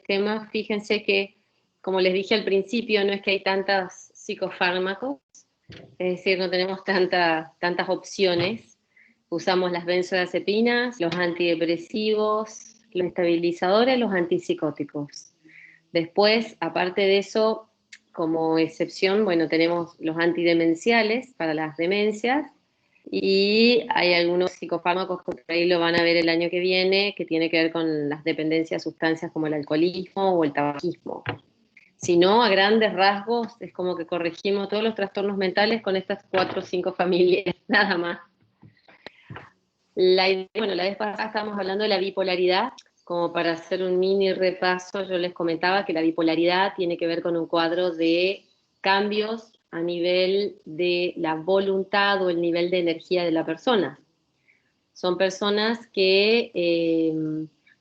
sistema, fíjense que, como les dije al principio, no es que hay tantos psicofármacos, es decir, no tenemos tantas opciones. Usamos las benzodiazepinas, los antidepresivos, los estabilizadores, los antipsicóticos. Después, aparte de eso, como excepción, bueno, tenemos los antidemenciales para las demencias, y hay algunos psicofármacos que por ahí lo van a ver el año que viene, que tiene que ver con las dependencias a sustancias como el alcoholismo o el tabaquismo. Si no, a grandes rasgos, es como que corregimos todos los trastornos mentales con estas 4 o 5 familias, nada más. Bueno, la vez pasada estábamos hablando de la bipolaridad. Como para hacer un mini repaso, yo les comentaba que la bipolaridad tiene que ver con un cuadro de cambios a nivel de la voluntad o el nivel de energía de la persona. Son personas que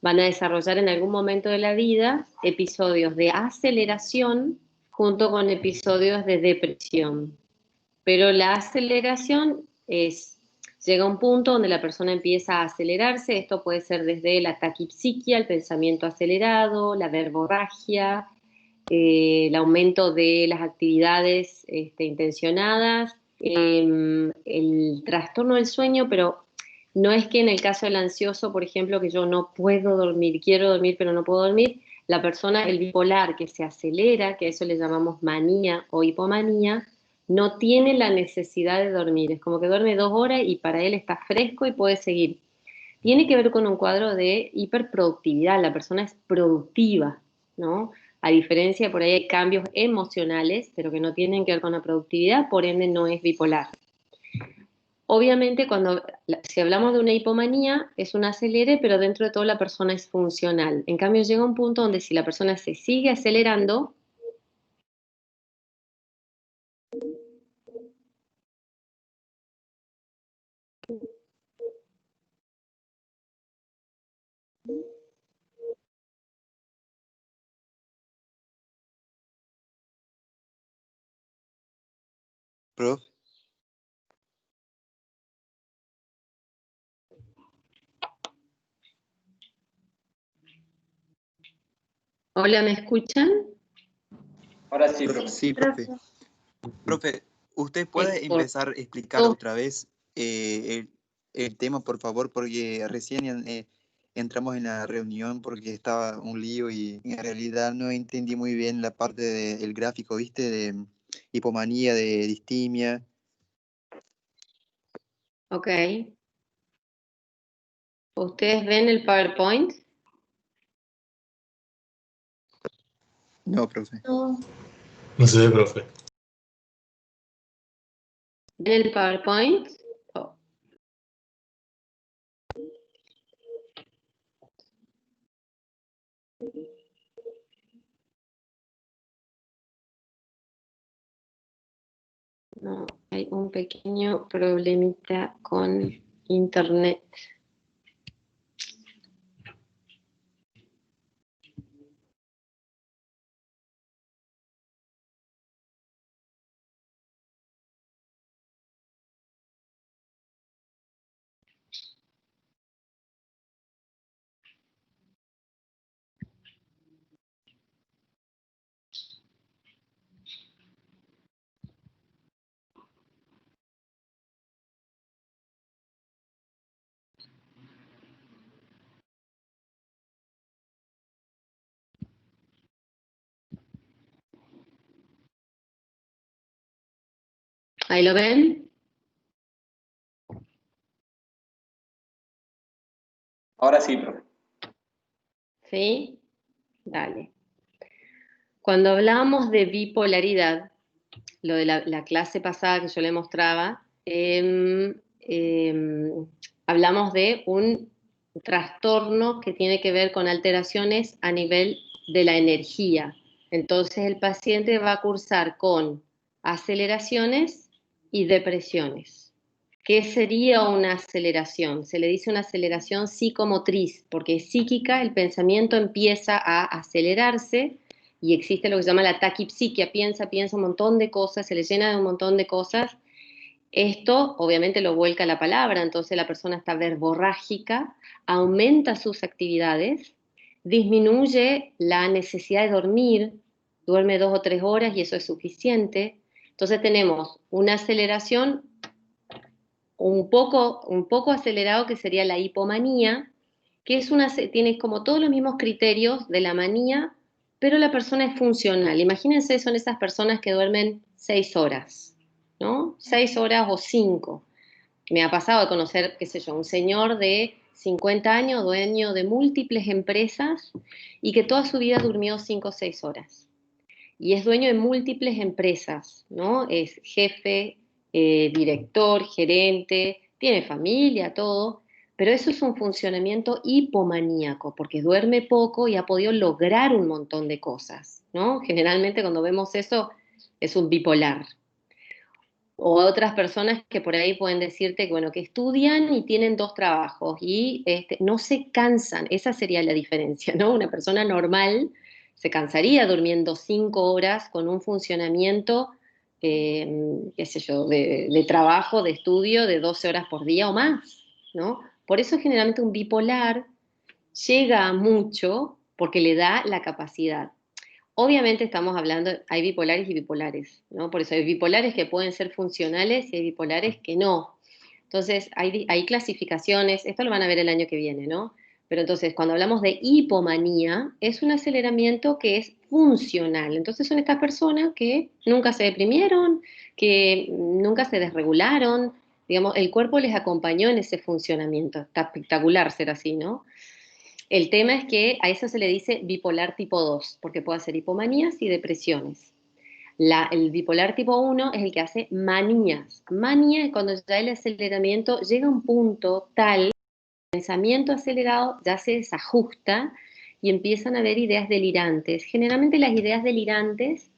van a desarrollar en algún momento de la vida episodios de aceleración junto con episodios de depresión. Pero la aceleración llega a un punto donde la persona empieza a acelerarse. Esto puede ser desde la taquipsiquia, el pensamiento acelerado, la verborragia, el aumento de las actividades intencionadas, el trastorno del sueño, pero no es que en el caso del ansioso, por ejemplo, que yo no puedo dormir, quiero dormir pero no puedo dormir, la persona, el bipolar que se acelera, que a eso le llamamos manía o hipomanía, no tiene la necesidad de dormir, es como que duerme 2 horas y para él está fresco y puede seguir. Tiene que ver con un cuadro de hiperproductividad, la persona es productiva, ¿no? A diferencia, por ahí hay cambios emocionales, pero que no tienen que ver con la productividad, por ende no es bipolar. Obviamente, si hablamos de una hipomanía, es un acelere, pero dentro de todo la persona es funcional. En cambio, llega un punto donde si la persona se sigue acelerando, Prof, hola, ¿me escuchan? Ahora sí, profe. sí, profe. Profe, ¿usted puede empezar a explicar otra vez el tema, por favor? Porque recién entramos en la reunión porque estaba un lío y en realidad no entendí muy bien la parte del gráfico, ¿viste? De hipomanía, de distimia. Ok. ¿Ustedes ven el PowerPoint? No, profe. No se ve, profe. ¿Ven el PowerPoint? Oh. No, hay un pequeño problemita con internet. ¿Ahí lo ven? Ahora sí, profe. ¿Sí? Dale. Cuando hablábamos de bipolaridad, lo de la clase pasada que yo le mostraba, hablamos de un trastorno que tiene que ver con alteraciones a nivel de la energía. Entonces el paciente va a cursar con aceleraciones y depresiones. ¿Qué sería una aceleración? Se le dice una aceleración psicomotriz, porque es psíquica, el pensamiento empieza a acelerarse y existe lo que se llama la taquipsiquia, piensa un montón de cosas, se le llena de un montón de cosas. Esto obviamente lo vuelca la palabra, entonces la persona está verborrágica, aumenta sus actividades disminuye la necesidad de dormir, duerme 2 o 3 horas y eso es suficiente. Entonces tenemos una aceleración un poco acelerado, que sería la hipomanía, que tiene como todos los mismos criterios de la manía, pero la persona es funcional. Imagínense, son esas personas que duermen 6 horas, ¿no? 6 horas o 5. Me ha pasado de conocer, qué sé yo, un señor de 50 años, dueño de múltiples empresas, y que toda su vida durmió 5 o 6 horas. Y es dueño de múltiples empresas, ¿no? Es jefe, director, gerente, tiene familia, todo, pero eso es un funcionamiento hipomaníaco, porque duerme poco y ha podido lograr un montón de cosas, ¿no? Generalmente cuando vemos eso es un bipolar. O otras personas que por ahí pueden decirte que, bueno, que estudian y tienen 2 trabajos y no se cansan. Esa sería la diferencia, ¿no? Una persona normal se cansaría durmiendo 5 horas con un funcionamiento, qué sé yo, de trabajo, de estudio, de 12 horas por día o más, ¿no? Por eso generalmente un bipolar llega a mucho porque le da la capacidad. Obviamente estamos hablando, hay bipolares y bipolares, ¿no? Por eso hay bipolares que pueden ser funcionales y hay bipolares que no. Entonces, hay clasificaciones, esto lo van a ver el año que viene, ¿no? Pero entonces, cuando hablamos de hipomanía, es un aceleramiento que es funcional. Entonces, son estas personas que nunca se deprimieron, que nunca se desregularon, digamos, el cuerpo les acompañó en ese funcionamiento. Está espectacular ser así, ¿no? El tema es que a eso se le dice bipolar tipo 2, porque puede hacer hipomanías y depresiones. El bipolar tipo 1 es el que hace manías. Manía es cuando ya el aceleramiento llega a un punto tal, el pensamiento acelerado ya se desajusta y empiezan a haber ideas delirantes. Generalmente las ideas delirantes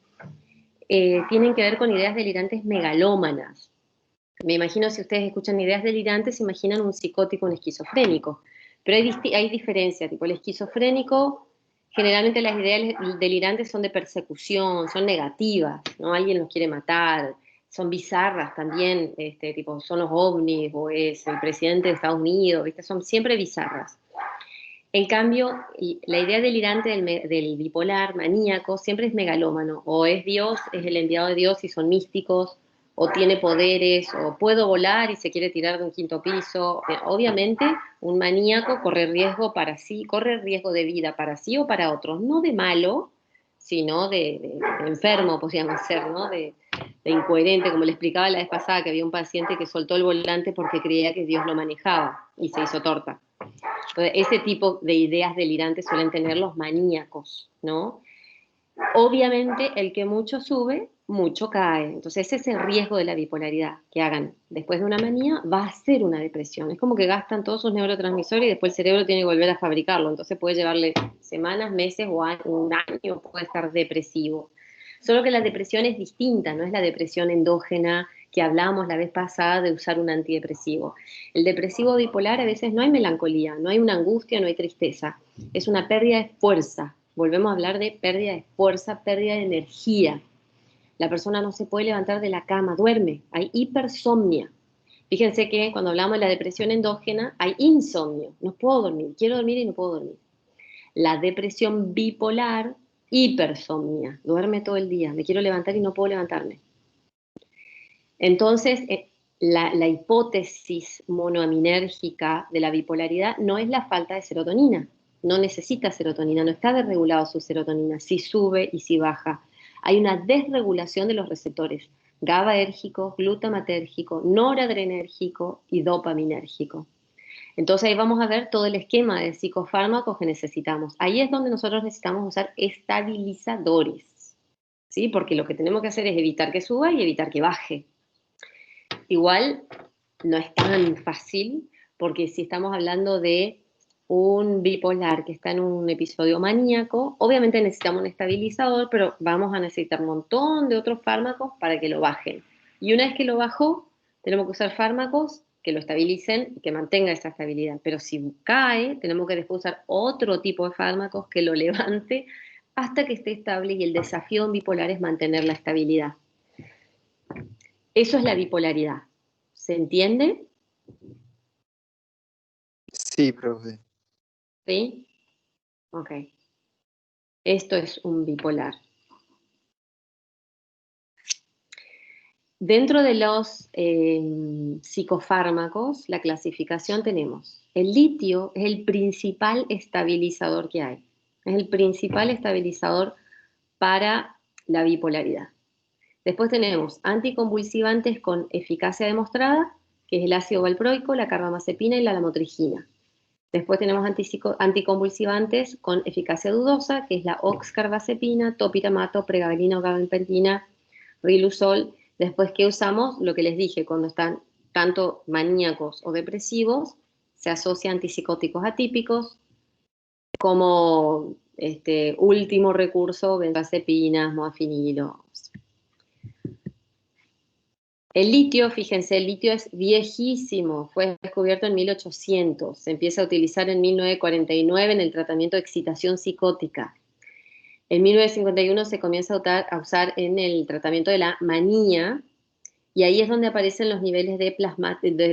tienen que ver con ideas delirantes megalómanas. Me imagino, si ustedes escuchan ideas delirantes, se imaginan un psicótico, un esquizofrénico. Pero hay diferencia, tipo el esquizofrénico, generalmente las ideas delirantes son de persecución, son negativas, ¿no? Alguien los quiere matar, son bizarras también, tipo son los ovnis o es el presidente de Estados Unidos, ¿viste? Son siempre bizarras. En cambio, la idea delirante del bipolar maníaco siempre es megalómano, o es Dios, es el enviado de Dios y son místicos, o tiene poderes, o puedo volar y se quiere tirar de un 5.º piso. Obviamente, un maníaco corre riesgo para sí, corre riesgo de vida para sí o para otros, no de malo, sino de enfermo, podríamos ser, ¿no? De incoherente, como le explicaba la vez pasada, que había un paciente que soltó el volante porque creía que Dios lo manejaba y se hizo torta. Entonces, ese tipo de ideas delirantes suelen tener los maníacos, ¿no? Obviamente, el que mucho sube, mucho cae. Entonces, ese es el riesgo de la bipolaridad, que hagan después de una manía, va a ser una depresión. Es como que gastan todos sus neurotransmisores y después el cerebro tiene que volver a fabricarlo. Entonces, puede llevarle semanas, meses o un año, puede estar depresivo. Solo que la depresión es distinta, no es la depresión endógena que hablábamos la vez pasada de usar un antidepresivo. El depresivo bipolar a veces no hay melancolía, no hay una angustia, no hay tristeza. Es una pérdida de fuerza. Volvemos a hablar de pérdida de fuerza, pérdida de energía. La persona no se puede levantar de la cama, duerme, hay hipersomnia. Fíjense que cuando hablamos de la depresión endógena hay insomnio, no puedo dormir, quiero dormir y no puedo dormir. La depresión bipolar, hipersomnia, duerme todo el día, me quiero levantar y no puedo levantarme. Entonces, la hipótesis monoaminérgica de la bipolaridad no es la falta de serotonina, no necesita serotonina, no está desregulado su serotonina, si sube y si baja. Hay una desregulación de los receptores GABAérgico, glutamatérgico, noradrenérgico y dopaminérgico. Entonces ahí vamos a ver todo el esquema de psicofármacos que necesitamos. Ahí es donde nosotros necesitamos usar estabilizadores, ¿sí? Porque lo que tenemos que hacer es evitar que suba y evitar que baje. Igual no es tan fácil, porque si estamos hablando de un bipolar que está en un episodio maníaco, obviamente necesitamos un estabilizador, pero vamos a necesitar un montón de otros fármacos para que lo bajen. Y una vez que lo bajó, tenemos que usar fármacos que lo estabilicen y que mantenga esa estabilidad. Pero si cae, tenemos que después usar otro tipo de fármacos que lo levante hasta que esté estable, y el desafío en bipolar es mantener la estabilidad. Eso es la bipolaridad. ¿Se entiende? Sí, profe. ¿Sí? Ok. Esto es un bipolar. Dentro de los psicofármacos, la clasificación tenemos. El litio es el principal estabilizador que hay. Es el principal estabilizador para la bipolaridad. Después tenemos anticonvulsivantes con eficacia demostrada, que es el ácido valproico, la carbamazepina y la lamotrigina. Después tenemos anticonvulsivantes con eficacia dudosa, que es la oxcarbazepina, topiramato, pregabalina o gabapentina, riluzol. Después, ¿qué usamos? Lo que les dije, cuando están tanto maníacos o depresivos, se asocia a antipsicóticos atípicos, como último recurso, benzodiazepinas, modafinilo. El litio, fíjense, el litio es viejísimo, fue descubierto en 1800, se empieza a utilizar en 1949 en el tratamiento de excitación psicótica. En 1951 se comienza a usar en el tratamiento de la manía, y ahí es donde aparecen los niveles de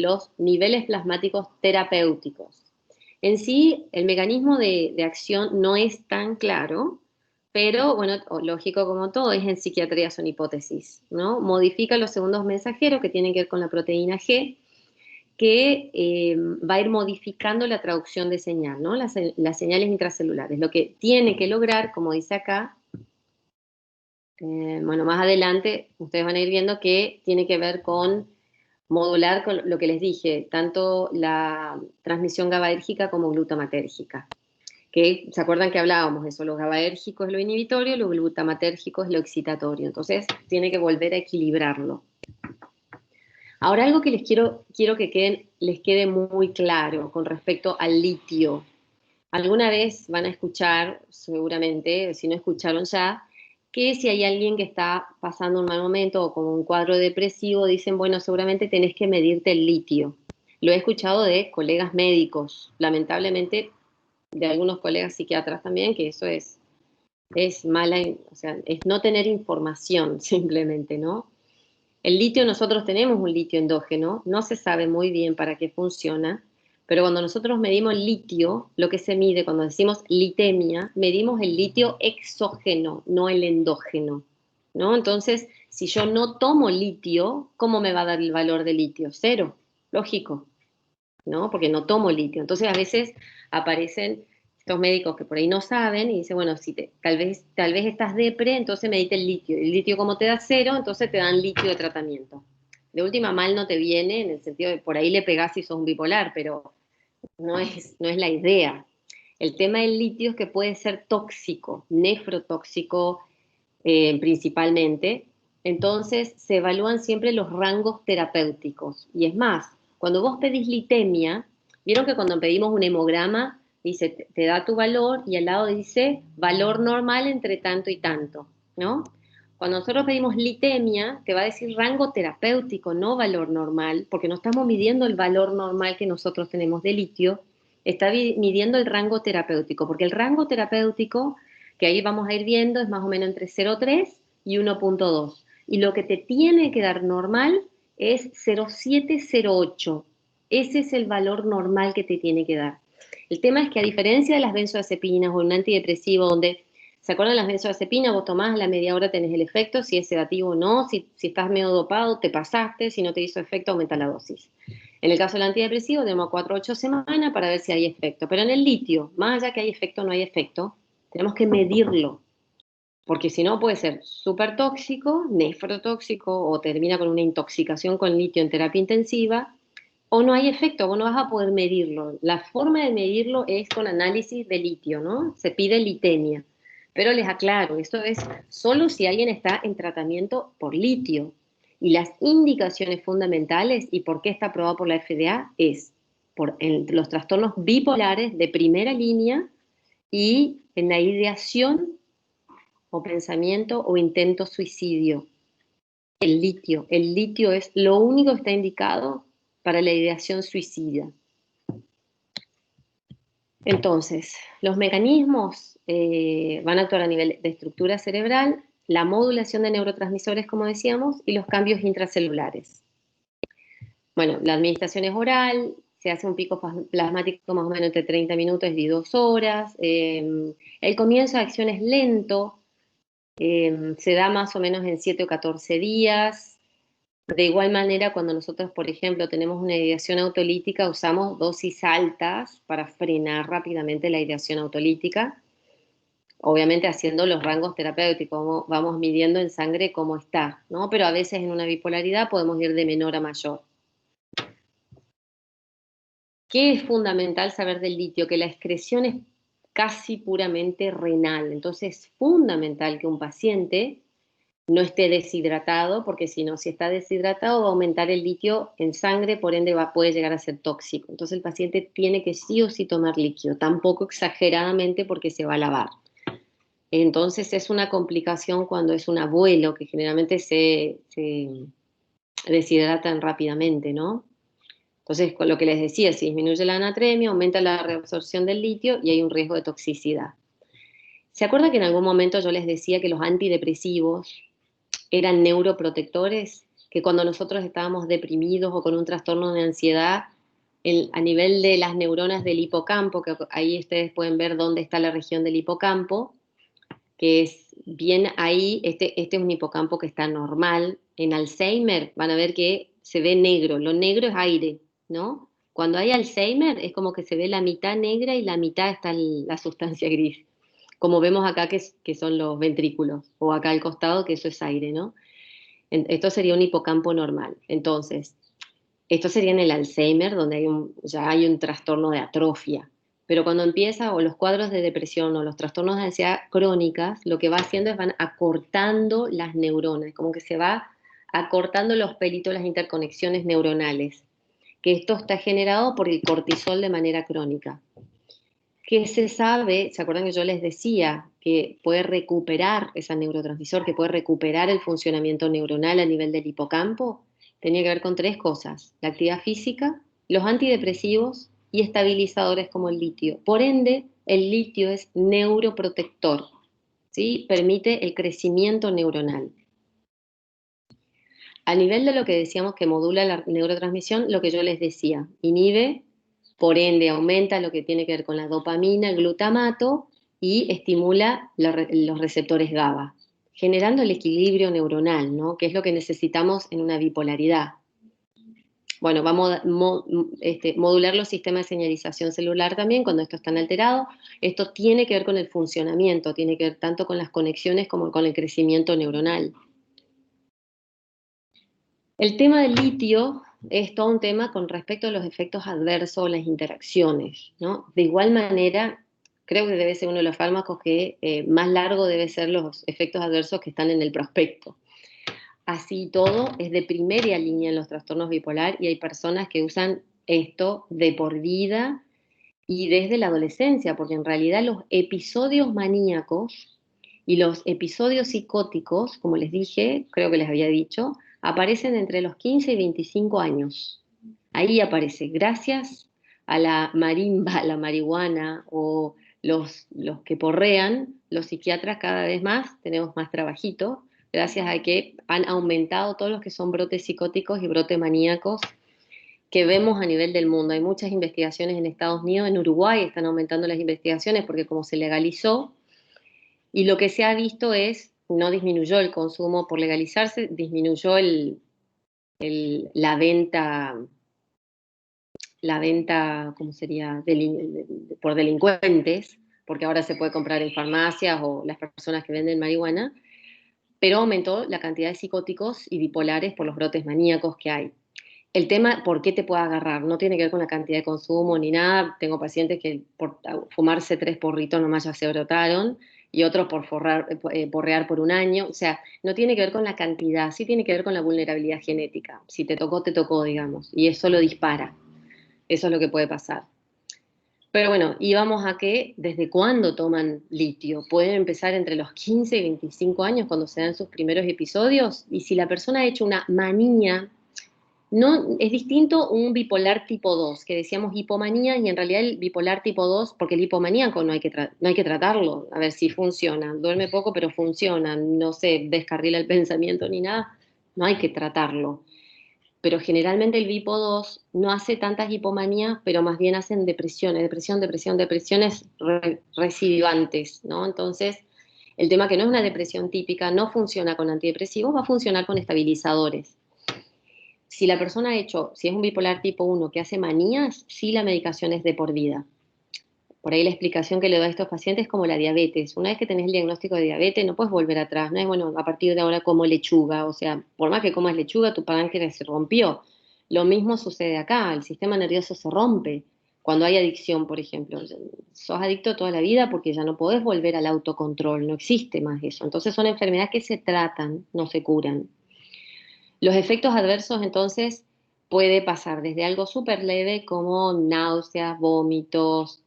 los niveles plasmáticos terapéuticos. En sí, el mecanismo de acción no es tan claro, pero, bueno, lógico como todo, es en psiquiatría, son hipótesis, ¿no? Modifica los segundos mensajeros que tienen que ver con la proteína G, que va a ir modificando la traducción de señal, ¿no? Las señales intracelulares. Lo que tiene que lograr, como dice acá, bueno, más adelante ustedes van a ir viendo que tiene que ver con modular con lo que les dije, tanto la transmisión GABAérgica como glutamatérgica. Que, ¿se acuerdan que hablábamos de eso? Lo GABAérgico es lo inhibitorio, lo glutamatérgico es lo excitatorio. Entonces, tiene que volver a equilibrarlo. Ahora, algo que quiero que les quede muy claro con respecto al litio. Alguna vez van a escuchar, seguramente, si no escucharon ya, que si hay alguien que está pasando un mal momento o con un cuadro depresivo, dicen, bueno, seguramente tenés que medirte el litio. Lo he escuchado de colegas médicos, lamentablemente de algunos colegas psiquiatras también, que eso es mala, o sea, es no tener información simplemente, ¿no? El litio, nosotros tenemos un litio endógeno, no se sabe muy bien para qué funciona, pero cuando nosotros medimos litio, lo que se mide, cuando decimos litemia, medimos el litio exógeno, no el endógeno, ¿no? Entonces, si yo no tomo litio, ¿cómo me va a dar el valor de litio? Cero, lógico, ¿no? Porque no tomo litio. Entonces, a veces aparecen estos médicos que por ahí no saben y dicen, bueno, si tal vez estás depre, entonces medite el litio. El litio como te da cero, entonces te dan litio de tratamiento. De última, mal no te viene, en el sentido de por ahí le pegás si sos un bipolar, pero no es la idea. El tema del litio es que puede ser tóxico, nefrotóxico principalmente. Entonces se evalúan siempre los rangos terapéuticos. Y es más, cuando vos pedís litemia, vieron que cuando pedimos un hemograma, dice, te da tu valor y al lado dice valor normal entre tanto y tanto, ¿no? Cuando nosotros pedimos litemia, te va a decir rango terapéutico, no valor normal, porque no estamos midiendo el valor normal que nosotros tenemos de litio, está midiendo el rango terapéutico, porque el rango terapéutico, que ahí vamos a ir viendo, es más o menos entre 0,3 y 1,2. Y lo que te tiene que dar normal es 0,708. Ese es el valor normal que te tiene que dar. El tema es que a diferencia de las benzodiazepinas o un antidepresivo donde, ¿se acuerdan las benzodiazepinas? Vos tomás, a la media hora tenés el efecto, si es sedativo o no, si estás medio dopado, te pasaste, si no te hizo efecto, aumenta la dosis. En el caso del antidepresivo, tenemos 4 a 8 semanas para ver si hay efecto. Pero en el litio, más allá que hay efecto o no hay efecto, tenemos que medirlo. Porque si no puede ser súper tóxico, nefrotóxico, o termina con una intoxicación con litio en terapia intensiva, o no hay efecto, vos no vas a poder medirlo. La forma de medirlo es con análisis de litio, ¿no? Se pide litemia. Pero les aclaro, esto es solo si alguien está en tratamiento por litio. Y las indicaciones fundamentales y por qué está aprobado por la FDA es por los trastornos bipolares de primera línea y en la ideación o pensamiento o intento suicidio. El litio es lo único que está indicado para la ideación suicida. Entonces, los mecanismos van a actuar a nivel de estructura cerebral, la modulación de neurotransmisores, como decíamos, y los cambios intracelulares. Bueno, la administración es oral, se hace un pico plasmático más o menos entre 30 minutos y 2 horas. El comienzo de acción es lento, se da más o menos en 7 o 14 días. De igual manera, cuando nosotros, por ejemplo, tenemos una ideación autolítica, usamos dosis altas para frenar rápidamente la ideación autolítica, obviamente haciendo los rangos terapéuticos, vamos midiendo en sangre cómo está, ¿no? Pero a veces en una bipolaridad podemos ir de menor a mayor. ¿Qué es fundamental saber del litio? Que la excreción es casi puramente renal, entonces es fundamental que un paciente no esté deshidratado, porque si no, si está deshidratado va a aumentar el litio en sangre, por ende puede llegar a ser tóxico. Entonces el paciente tiene que sí o sí tomar líquido, tampoco exageradamente porque se va a lavar. Entonces es una complicación cuando es un abuelo, que generalmente se deshidratan rápidamente, ¿no? Entonces, con lo que les decía, si disminuye la anatremia, aumenta la reabsorción del litio y hay un riesgo de toxicidad. ¿Se acuerdan que en algún momento yo les decía que los antidepresivos eran neuroprotectores? Que cuando nosotros estábamos deprimidos o con un trastorno de ansiedad, a nivel de las neuronas del hipocampo, que ahí ustedes pueden ver dónde está la región del hipocampo, que es bien ahí, este es un hipocampo que está normal. En Alzheimer van a ver que se ve negro, lo negro es aire, ¿no? Cuando hay Alzheimer es como que se ve la mitad negra y la mitad está la sustancia gris, como vemos acá que son los ventrículos, o acá al costado que eso es aire, ¿no? Esto sería un hipocampo normal. Entonces, esto sería en el Alzheimer, donde ya hay un trastorno de atrofia. Pero cuando empieza, o los cuadros de depresión o los trastornos de ansiedad crónicas, lo que va haciendo es van acortando las neuronas, como que se va acortando los pelitos, las interconexiones neuronales, que esto está generado por el cortisol de manera crónica. ¿Qué se sabe? ¿Se acuerdan que yo les decía que puede recuperar ese neurotransmisor, que puede recuperar el funcionamiento neuronal a nivel del hipocampo? Tenía que ver con 3 cosas: la actividad física, los antidepresivos y estabilizadores como el litio. Por ende, el litio es neuroprotector, ¿sí? Permite el crecimiento neuronal. A nivel de lo que decíamos que modula la neurotransmisión, lo que yo les decía, inhibe, por ende aumenta lo que tiene que ver con la dopamina, el glutamato, y estimula los receptores GABA, generando el equilibrio neuronal, ¿no? Que es lo que necesitamos en una bipolaridad. Bueno, va a modular los sistemas de señalización celular también cuando estos están alterados. Esto tiene que ver con el funcionamiento, tiene que ver tanto con las conexiones como con el crecimiento neuronal. El tema del litio es todo un tema con respecto a los efectos adversos o las interacciones, ¿no? De igual manera, creo que debe ser uno de los fármacos que más largo debe ser los efectos adversos que están en el prospecto. Así todo, es de primera línea en los trastornos bipolar y hay personas que usan esto de por vida y desde la adolescencia, porque en realidad los episodios maníacos y los episodios psicóticos, como les dije, creo que les había dicho, aparecen entre los 15 y 25 años. Ahí aparece, gracias a la marimba, la marihuana o los que porrean, los psiquiatras cada vez más tenemos más trabajito, gracias a que han aumentado todos los que son brotes psicóticos y brotes maníacos que vemos a nivel del mundo. Hay muchas investigaciones en Estados Unidos, en Uruguay están aumentando las investigaciones porque como se legalizó, y lo que se ha visto es, no disminuyó el consumo por legalizarse, disminuyó la venta, ¿cómo sería? Por delincuentes, porque ahora se puede comprar en farmacias o las personas que venden marihuana, pero aumentó la cantidad de psicóticos y bipolares por los brotes maníacos que hay. El tema, ¿por qué te puede agarrar? No tiene que ver con la cantidad de consumo ni nada. Tengo pacientes que por fumarse 3 porritos nomás ya se brotaron y otros por porrear por un año. O sea, no tiene que ver con la cantidad, sí tiene que ver con la vulnerabilidad genética. Si te tocó, digamos, y eso lo dispara. Eso es lo que puede pasar. Pero bueno, íbamos a que desde cuándo toman litio. Pueden empezar entre los 15 y 25 años cuando se dan sus primeros episodios. Y si la persona ha hecho una manía, no, es distinto un bipolar tipo 2, que decíamos hipomanía, y en realidad el bipolar tipo 2, porque el hipomaníaco no hay que tratarlo, a ver si funciona. Duerme poco, pero funciona. No se descarrila el pensamiento ni nada. No hay que tratarlo. pero generalmente el Bipo 2 no hace tantas hipomanías, pero más bien hacen depresiones, depresiones recidivantes, ¿no? Entonces, el tema que no es una depresión típica, no funciona con antidepresivos, va a funcionar con estabilizadores. Si la persona ha hecho, si es un bipolar tipo 1 que hace manías, sí la medicación es de por vida. Por ahí la explicación que le doy a estos pacientes es como la diabetes. Una vez que tenés el diagnóstico de diabetes, no puedes volver atrás. No es, bueno, a partir de ahora como lechuga. O sea, por más que comas lechuga, tu páncreas se rompió. Lo mismo sucede acá. El sistema nervioso se rompe cuando hay adicción, por ejemplo. Sos adicto toda la vida porque ya no podés volver al autocontrol. No existe más eso. Entonces son enfermedades que se tratan, no se curan. Los efectos adversos, entonces, puede pasar desde algo súper leve como náuseas, vómitos.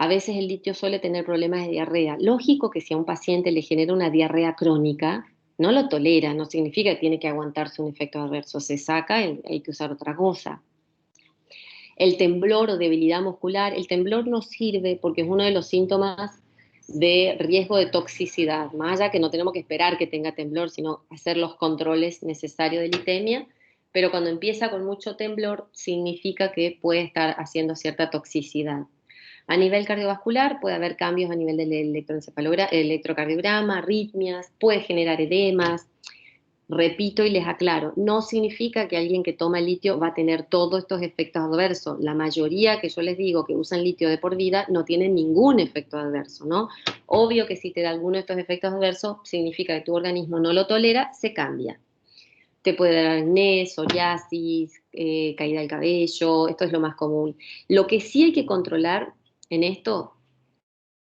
A veces el litio suele tener problemas de diarrea. Lógico que si a un paciente le genera una diarrea crónica, no lo tolera, no significa que tiene que aguantarse un efecto adverso. Se saca y hay que usar otra cosa. El temblor o debilidad muscular, el temblor no sirve porque es uno de los síntomas de riesgo de toxicidad, más allá que no tenemos que esperar que tenga temblor, sino hacer los controles necesarios de litemia, pero cuando empieza con mucho temblor significa que puede estar haciendo cierta toxicidad. A nivel cardiovascular puede haber cambios a nivel del electrocardiograma, arritmias, puede generar edemas. Repito y les aclaro, no significa que alguien que toma litio va a tener todos estos efectos adversos. La mayoría que yo les digo que usan litio de por vida no tienen ningún efecto adverso, ¿no? Obvio que si te da alguno de estos efectos adversos, significa que tu organismo no lo tolera, se cambia. Te puede dar acné, psoriasis, caída del cabello, esto es lo más común. Lo que sí hay que controlar en esto,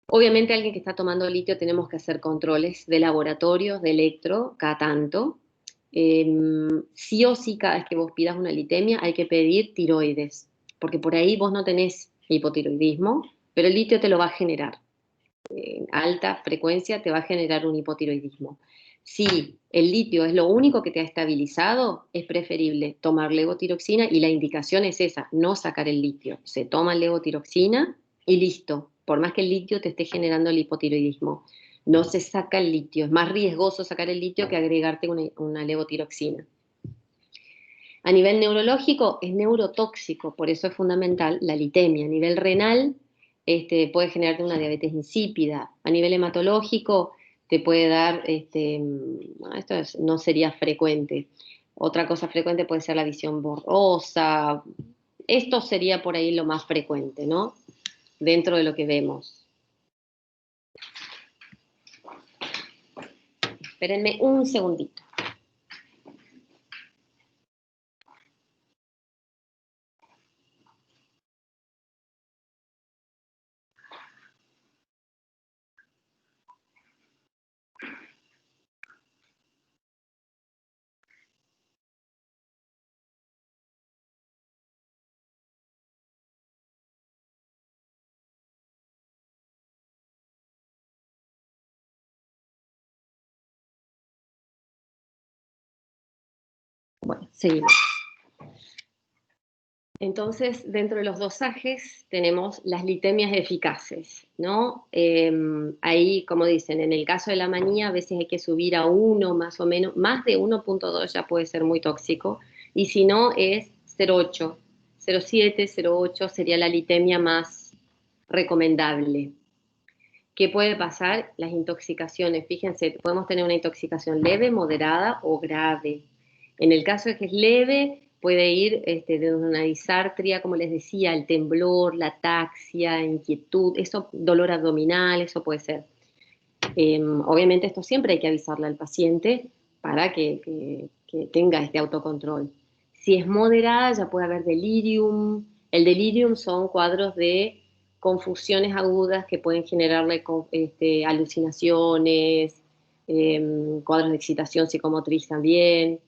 obviamente alguien que está tomando litio tenemos que hacer controles de laboratorios, de electro, cada tanto. Sí o sí, cada vez que vos pidas una litemia, hay que pedir tiroides, porque por ahí vos no tenés hipotiroidismo, pero el litio te lo va a generar. En alta frecuencia te va a generar un hipotiroidismo. Si el litio es lo único que te ha estabilizado, es preferible tomar levotiroxina y la indicación es esa, no sacar el litio. Se toma levotiroxina y listo, por más que el litio te esté generando el hipotiroidismo. No se saca el litio, es más riesgoso sacar el litio que agregarte una levotiroxina. A nivel neurológico es neurotóxico, por eso es fundamental la litemia. A nivel renal puede generarte una diabetes insípida. A nivel hematológico te puede dar, no sería frecuente. Otra cosa frecuente puede ser la visión borrosa. Esto sería por ahí lo más frecuente, ¿no? Dentro de lo que vemos. Espérenme un segundito. Bueno, seguimos. Entonces, dentro de los dosajes tenemos las litemias eficaces, ¿no? Ahí, como dicen, en el caso de la manía, a veces hay que subir a 1 más o menos, más de 1.2 ya puede ser muy tóxico, y si no es 0.8, 0.7, 0.8 sería la litemia más recomendable. ¿Qué puede pasar? Las intoxicaciones, fíjense, podemos tener una intoxicación leve, moderada o grave. En el caso de que es leve, puede ir desde una disartria, como les decía, el temblor, la ataxia, inquietud, eso, dolor abdominal, eso puede ser. Obviamente esto siempre hay que avisarle al paciente para que tenga este autocontrol. Si es moderada, ya puede haber delirium. El delirium son cuadros de confusiones agudas que pueden generarle alucinaciones, cuadros de excitación psicomotriz también.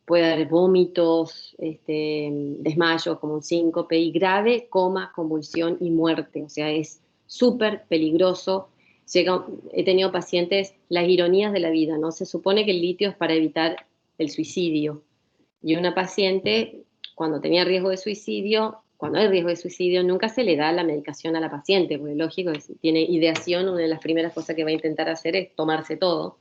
Puede haber vómitos, desmayos como un síncope y grave, coma, convulsión y muerte. O sea, es súper peligroso. He tenido pacientes, las ironías de la vida, ¿no? Se supone que el litio es para evitar el suicidio. Y una paciente, cuando tenía riesgo de suicidio, cuando hay riesgo de suicidio, nunca se le da la medicación a la paciente, porque lógico que si tiene ideación, una de las primeras cosas que va a intentar hacer es tomarse todo.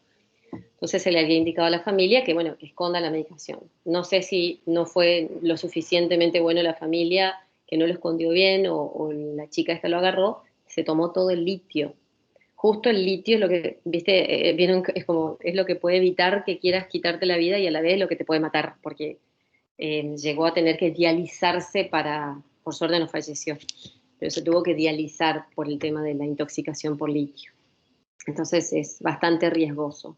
Entonces se le había indicado a la familia que, bueno, que esconda la medicación. No sé si no fue lo suficientemente bueno la familia, que no lo escondió bien, o la chica esta lo agarró, se tomó todo el litio. Justo el litio es lo que, viste, vieron, es como, es lo que puede evitar que quieras quitarte la vida y a la vez lo que te puede matar, porque llegó a tener que dializarse por suerte no falleció, pero se tuvo que dializar por el tema de la intoxicación por litio. Entonces es bastante riesgoso.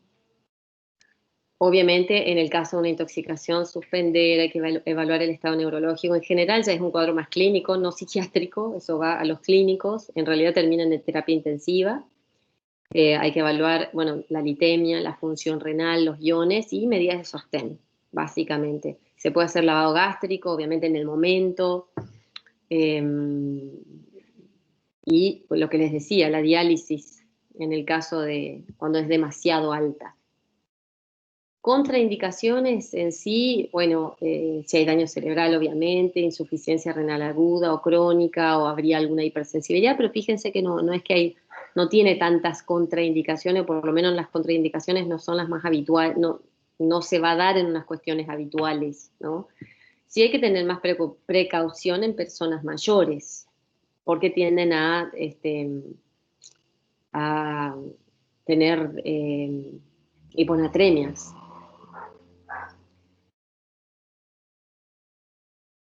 Obviamente, en el caso de una intoxicación, suspender, hay que evaluar el estado neurológico. En general ya es un cuadro más clínico, no psiquiátrico, eso va a los clínicos, en realidad terminan en terapia intensiva. Hay que evaluar, bueno, la litemia, la función renal, los iones y medidas de sostén, básicamente. Se puede hacer lavado gástrico, obviamente en el momento. Y lo que les decía, la diálisis, en el caso de cuando es demasiado alta. Contraindicaciones en sí, bueno, si hay daño cerebral, obviamente, insuficiencia renal aguda o crónica, o habría alguna hipersensibilidad, pero fíjense que no es que no tiene tantas contraindicaciones, por lo menos las contraindicaciones no son las más habituales, no se va a dar en unas cuestiones habituales, ¿no? Sí hay que tener más precaución en personas mayores, porque tienden a tener hiponatremias.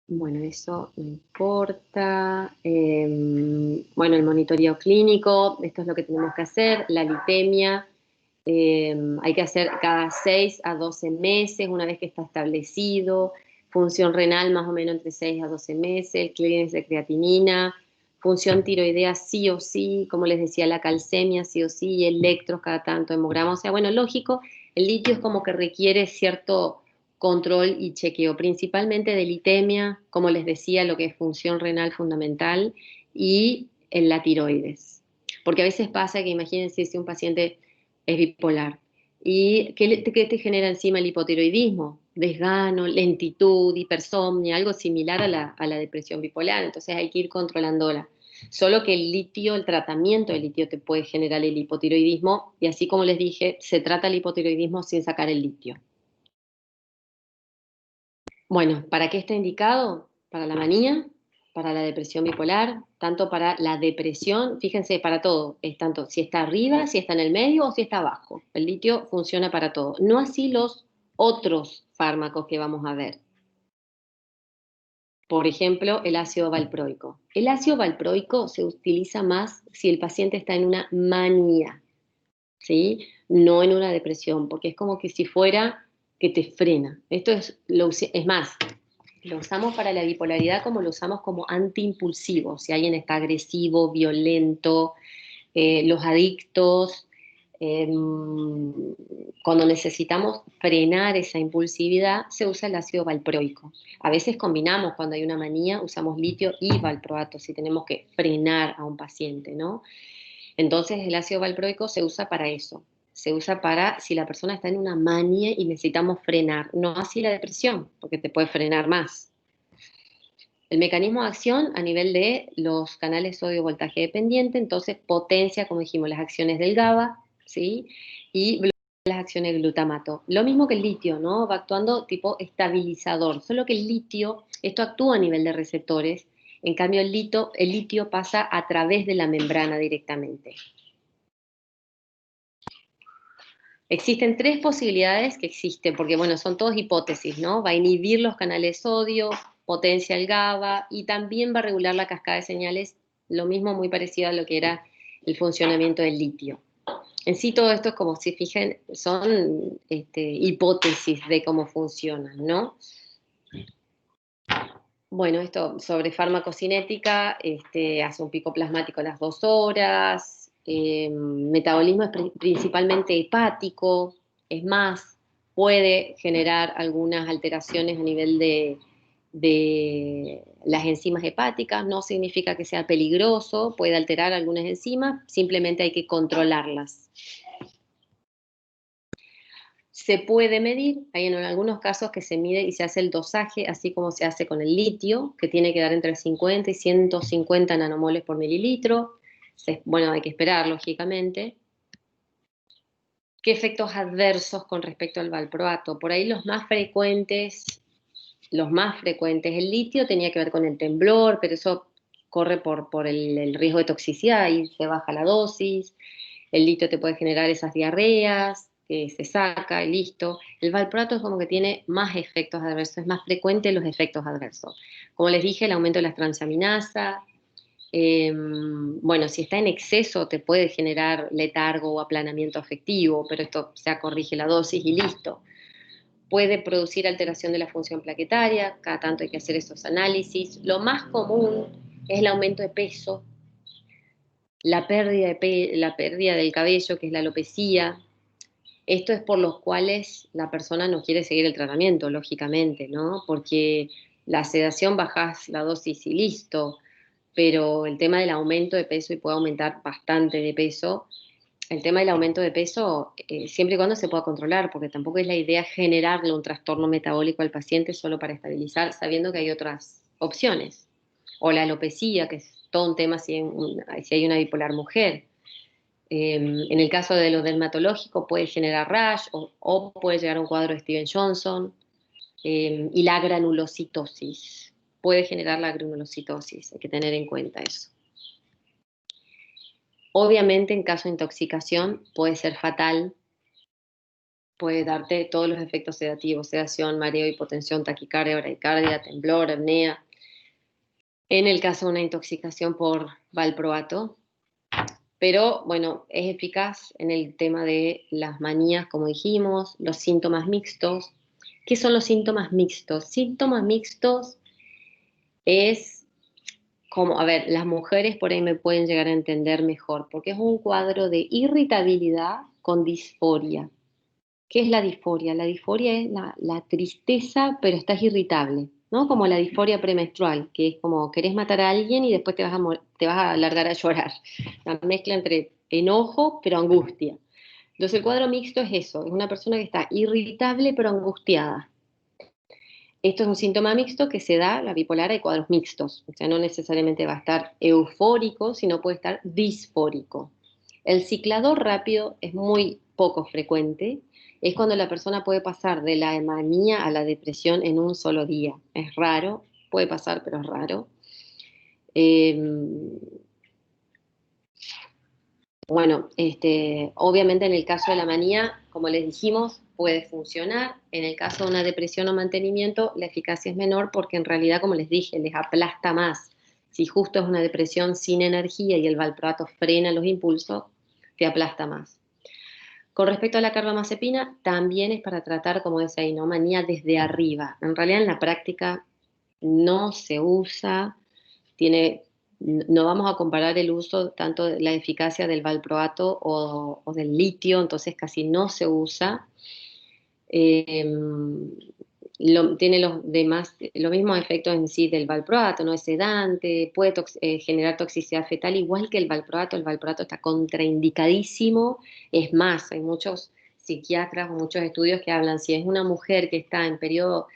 Bueno, eso no importa. Bueno, el monitoreo clínico, esto es lo que tenemos que hacer. La litemia, hay que hacer cada 6 a 12 meses, una vez que está establecido. Función renal, más o menos entre 6 a 12 meses. Clearance de creatinina. Función tiroidea, sí o sí. Como les decía, la calcemia, sí o sí. Y electros cada tanto, hemograma. O sea, bueno, lógico, el litio es como que requiere cierto control y chequeo, principalmente de litemia, como les decía, lo que es función renal fundamental, y en la tiroides. Porque a veces pasa que, imagínense, si un paciente es bipolar, ¿y qué te genera encima el hipotiroidismo? Desgano, lentitud, hipersomnia, algo similar a la depresión bipolar, entonces hay que ir controlándola. Solo que el litio, el tratamiento del litio te puede generar el hipotiroidismo, y así como les dije, se trata el hipotiroidismo sin sacar el litio. Bueno, ¿para qué está indicado? Para la manía, para la depresión bipolar, tanto para la depresión, fíjense, para todo, es tanto si está arriba, si está en el medio o si está abajo. El litio funciona para todo. No así los otros fármacos que vamos a ver. Por ejemplo, el ácido valproico. El ácido valproico se utiliza más si el paciente está en una manía, ¿sí? No en una depresión, porque es como que si fuera que te frena. Esto es más, lo usamos para la bipolaridad como lo usamos como antiimpulsivo. Si alguien está agresivo, violento, los adictos, cuando necesitamos frenar esa impulsividad, se usa el ácido valproico. A veces combinamos, cuando hay una manía, usamos litio y valproato, si tenemos que frenar a un paciente, ¿no? Entonces el ácido valproico se usa para eso. Se usa para si la persona está en una manía y necesitamos frenar, no así la depresión, porque te puede frenar más. El mecanismo de acción a nivel de los canales sodio-voltaje dependiente, entonces potencia, como dijimos, las acciones del GABA, ¿sí? Y bloquea las acciones del glutamato. Lo mismo que el litio, ¿no? Va actuando tipo estabilizador, solo que el litio, esto actúa a nivel de receptores, en cambio el litio pasa a través de la membrana directamente. Existen 3 posibilidades que existen, porque bueno, son todas hipótesis, ¿no? Va a inhibir los canales sodio, potencia el GABA y también va a regular la cascada de señales, lo mismo muy parecido a lo que era el funcionamiento del litio. En sí todo esto, como se fijen, son hipótesis de cómo funcionan, ¿no? Bueno, esto sobre farmacocinética, hace un pico plasmático a las 2 horas, metabolismo es principalmente hepático, es más, puede generar algunas alteraciones a nivel de las enzimas hepáticas, no significa que sea peligroso, puede alterar algunas enzimas, simplemente hay que controlarlas. Se puede medir, hay en algunos casos que se mide y se hace el dosaje, así como se hace con el litio, que tiene que dar entre 50 y 150 nanomoles por mililitro. Bueno, hay que esperar, lógicamente. ¿Qué efectos adversos con respecto al valproato? Por ahí los más frecuentes, el litio tenía que ver con el temblor, pero eso corre por el riesgo de toxicidad y se baja la dosis. El litio te puede generar esas diarreas, que se saca y listo. El valproato es como que tiene más efectos adversos, es más frecuente los efectos adversos. Como les dije, el aumento de las transaminasas. Bueno, si está en exceso te puede generar letargo o aplanamiento afectivo, pero esto se corrige la dosis y listo. Puede producir alteración de la función plaquetaria, cada tanto hay que hacer esos análisis. Lo más común es el aumento de peso, la pérdida del cabello, que es la alopecia. Esto es por los cuales la persona no quiere seguir el tratamiento, lógicamente, ¿no? Porque la sedación bajás la dosis y listo, pero el tema del aumento de peso, y puede aumentar bastante de peso, el tema del aumento de peso, siempre y cuando se pueda controlar, porque tampoco es la idea generarle un trastorno metabólico al paciente solo para estabilizar, sabiendo que hay otras opciones. O la alopecia, que es todo un tema si hay una bipolar mujer. En el caso de lo dermatológico puede generar rash o puede llegar a un cuadro de Steven Johnson. Y la granulocitosis. Puede generar la granulocitosis, hay que tener en cuenta eso. Obviamente en caso de intoxicación puede ser fatal, puede darte todos los efectos sedativos, sedación, mareo, hipotensión, taquicardia, bradicardia, temblor, apnea. En el caso de una intoxicación por valproato, pero bueno, es eficaz en el tema de las manías, como dijimos, los síntomas mixtos. ¿Qué son los síntomas mixtos? Síntomas mixtos es como, a ver, las mujeres por ahí me pueden llegar a entender mejor, porque es un cuadro de irritabilidad con disforia. ¿Qué es la disforia? La disforia es la tristeza, pero estás irritable, ¿no? Como la disforia premenstrual, que es como querés matar a alguien y después te vas a largar a llorar. La mezcla entre enojo, pero angustia. Entonces el cuadro mixto es eso, es una persona que está irritable, pero angustiada. Esto es un síntoma mixto que se da, la bipolar hay cuadros mixtos, o sea, no necesariamente va a estar eufórico, sino puede estar disfórico. El ciclador rápido es muy poco frecuente, es cuando la persona puede pasar de la manía a la depresión en un solo día. Es raro, puede pasar, pero es raro. Bueno, obviamente en el caso de la manía, como les dijimos, puede funcionar. En el caso de una depresión o mantenimiento, la eficacia es menor porque en realidad, como les dije, les aplasta más. Si justo es una depresión sin energía y el valproato frena los impulsos, te aplasta más. Con respecto a la carbamazepina, también es para tratar, como decía ahí, ¿no? Manía desde arriba. En realidad en la práctica no se usa, no vamos a comparar el uso tanto de la eficacia del valproato o del litio, entonces casi no se usa. Tiene los mismos efectos en sí del valproato, no es sedante, puede generar toxicidad fetal igual que el valproato está contraindicadísimo, es más, hay muchos psiquiatras o muchos estudios que hablan, si es una mujer que está en periodo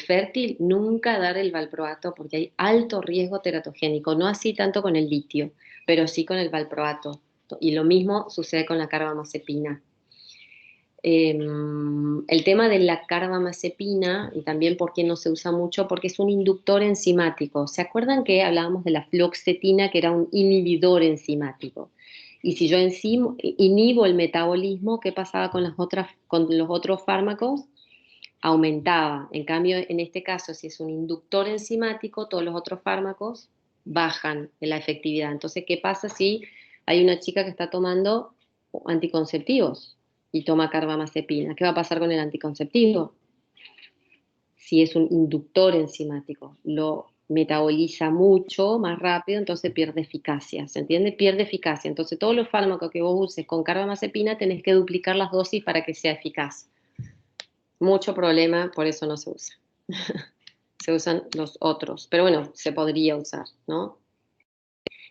fértil, nunca dar el valproato porque hay alto riesgo teratogénico, no así tanto con el litio, pero sí con el valproato, y lo mismo sucede con la carbamazepina. El tema de la carbamazepina, y también por qué no se usa mucho, porque es un inductor enzimático. ¿Se acuerdan que hablábamos de la fluoxetina, que era un inhibidor enzimático? Y si yo inhibo el metabolismo, ¿qué pasaba con los otros fármacos? Aumentaba. En cambio, en este caso, si es un inductor enzimático, todos los otros fármacos bajan en la efectividad. Entonces, ¿qué pasa si hay una chica que está tomando anticonceptivos y toma carbamazepina? ¿Qué va a pasar con el anticonceptivo? Si es un inductor enzimático, lo metaboliza mucho más rápido, entonces pierde eficacia, ¿se entiende? Pierde eficacia. Entonces todos los fármacos que vos uses con carbamazepina tenés que duplicar las dosis para que sea eficaz. Mucho problema, por eso no se usa. Se usan los otros, pero bueno, se podría usar, ¿no?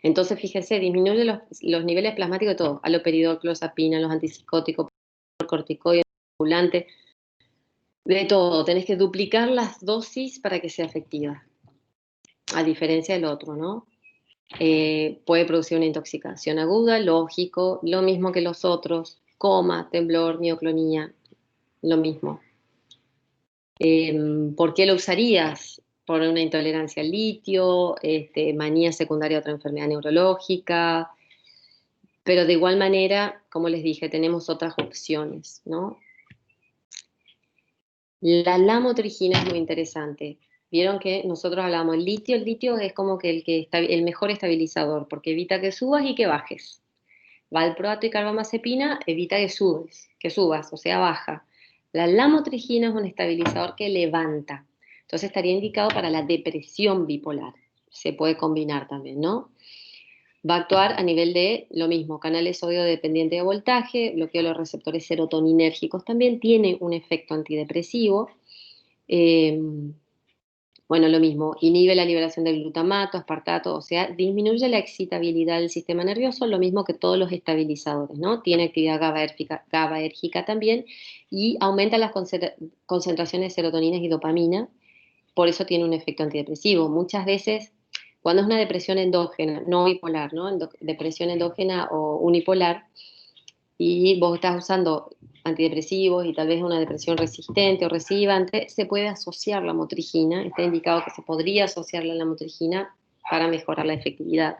Entonces, fíjese, disminuye los niveles plasmáticos de todo, haloperidol, clozapina, los antipsicóticos, corticoides, estimulantes, de todo. Tenés que duplicar las dosis para que sea efectiva, a diferencia del otro, ¿no? Puede producir una intoxicación aguda, lógico, lo mismo que los otros. coma, temblor, mioclonía, lo mismo. ¿Por qué lo usarías? Por una intolerancia al litio, manía secundaria a otra enfermedad neurológica, pero de igual manera, como les dije, tenemos otras opciones, ¿no? La lamotrigina es muy interesante. Vieron que nosotros hablamos del litio. El litio es como que el mejor estabilizador, porque evita que subas y que bajes. Valproato y carbamazepina evita que subas, o sea, baja. La lamotrigina es un estabilizador que levanta. Entonces estaría indicado para la depresión bipolar. Se puede combinar también, ¿no? Va a actuar a nivel de lo mismo, canales sodio dependiente de voltaje, bloqueo de los receptores serotoninérgicos también, tiene un efecto antidepresivo. Bueno, lo mismo, inhibe la liberación del glutamato, aspartato, o sea, disminuye la excitabilidad del sistema nervioso, lo mismo que todos los estabilizadores, ¿no? Tiene actividad GABAérgica también y aumenta las concentraciones de serotonina y dopamina, por eso tiene un efecto antidepresivo. Muchas veces, cuando es una depresión endógena, no bipolar, ¿no? Depresión endógena o unipolar, y vos estás usando antidepresivos y tal vez una depresión resistente o recidivante, se puede asociar la motrigina, está indicado que se podría asociar la motrigina para mejorar la efectividad.